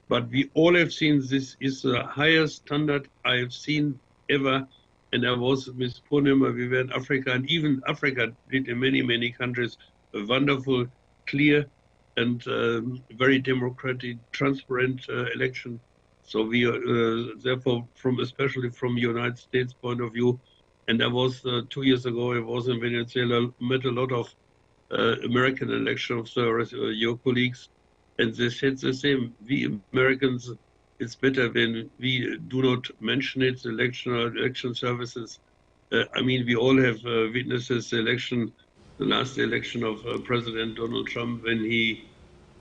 But we all have seen this is the highest standard I have seen ever. And I was with Purnima, we were in Africa, and even Africa did in many, many countries a wonderful, clear and very democratic, transparent election. So we therefore, especially from the United States point of view, and I was 2 years ago, I was in Venezuela, met a lot of American election observers, your colleagues, and they said the same. We Americans, it's better when we do not mention it, election or election services. I mean, we all have witnesses the last election of President Donald Trump, when he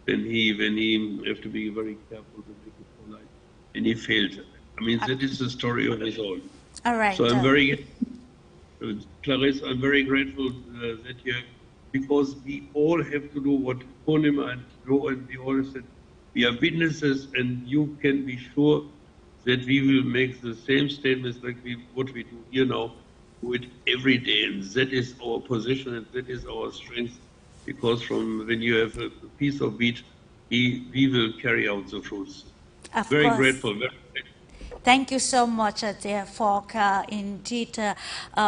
have to be very careful to make it polite, and he failed. I mean, that is the story of us all. All right. So I'm Clarisse, I'm very grateful that you have, because we all have to do what Purnima and Joe and we all said. We are witnesses, and you can be sure that we will make the same statements like what we do here now, do it every day, and that is our position and that is our strength, because from when you have a piece of wheat, we will carry out the fruits. Very grateful. Very grateful. Thank you so much, dear Volker. Indeed,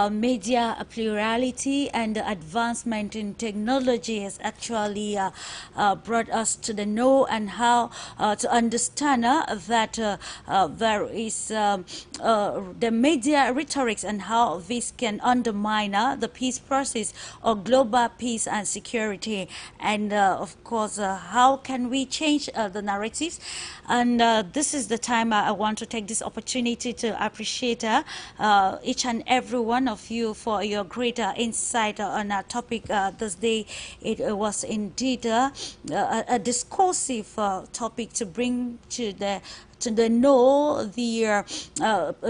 media plurality and advancement in technology has actually brought us to the know and how to understand that there is the media rhetorics and how this can undermine the peace process or global peace and security. And of course, how can we change the narratives? And this is the time I want to take this opportunity to appreciate each and every one of you for your great insight on our topic this day. It was indeed a discursive topic to bring to the know the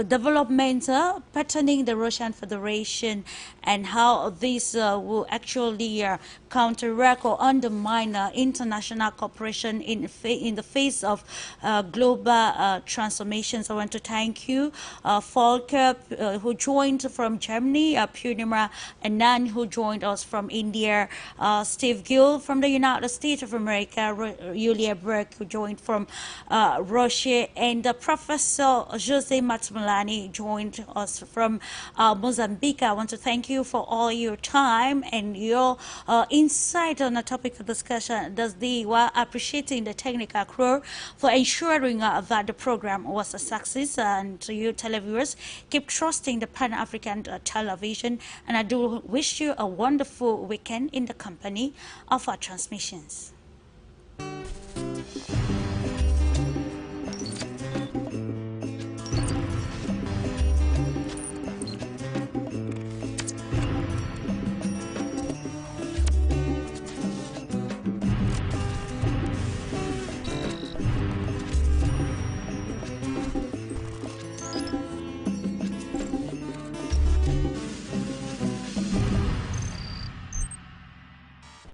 development patterning the Russian Federation and how this will actually counteract or undermine international cooperation in the face of global transformations. I want to thank you, Volker, who joined from Germany, Purnima, ANAND, who joined us from India, Steve GILL from the United States of America, YULIA BERG, who joined from Russia, today, and Professor Jose MATEMULANE joined us from Mozambique. I want to thank you for all your time and your insight on the topic of discussion this day, while appreciating the technical crew for ensuring that the program was a success. And to you televiewers, keep trusting the Pan-African television, and I do wish you a wonderful weekend in the company of our transmissions.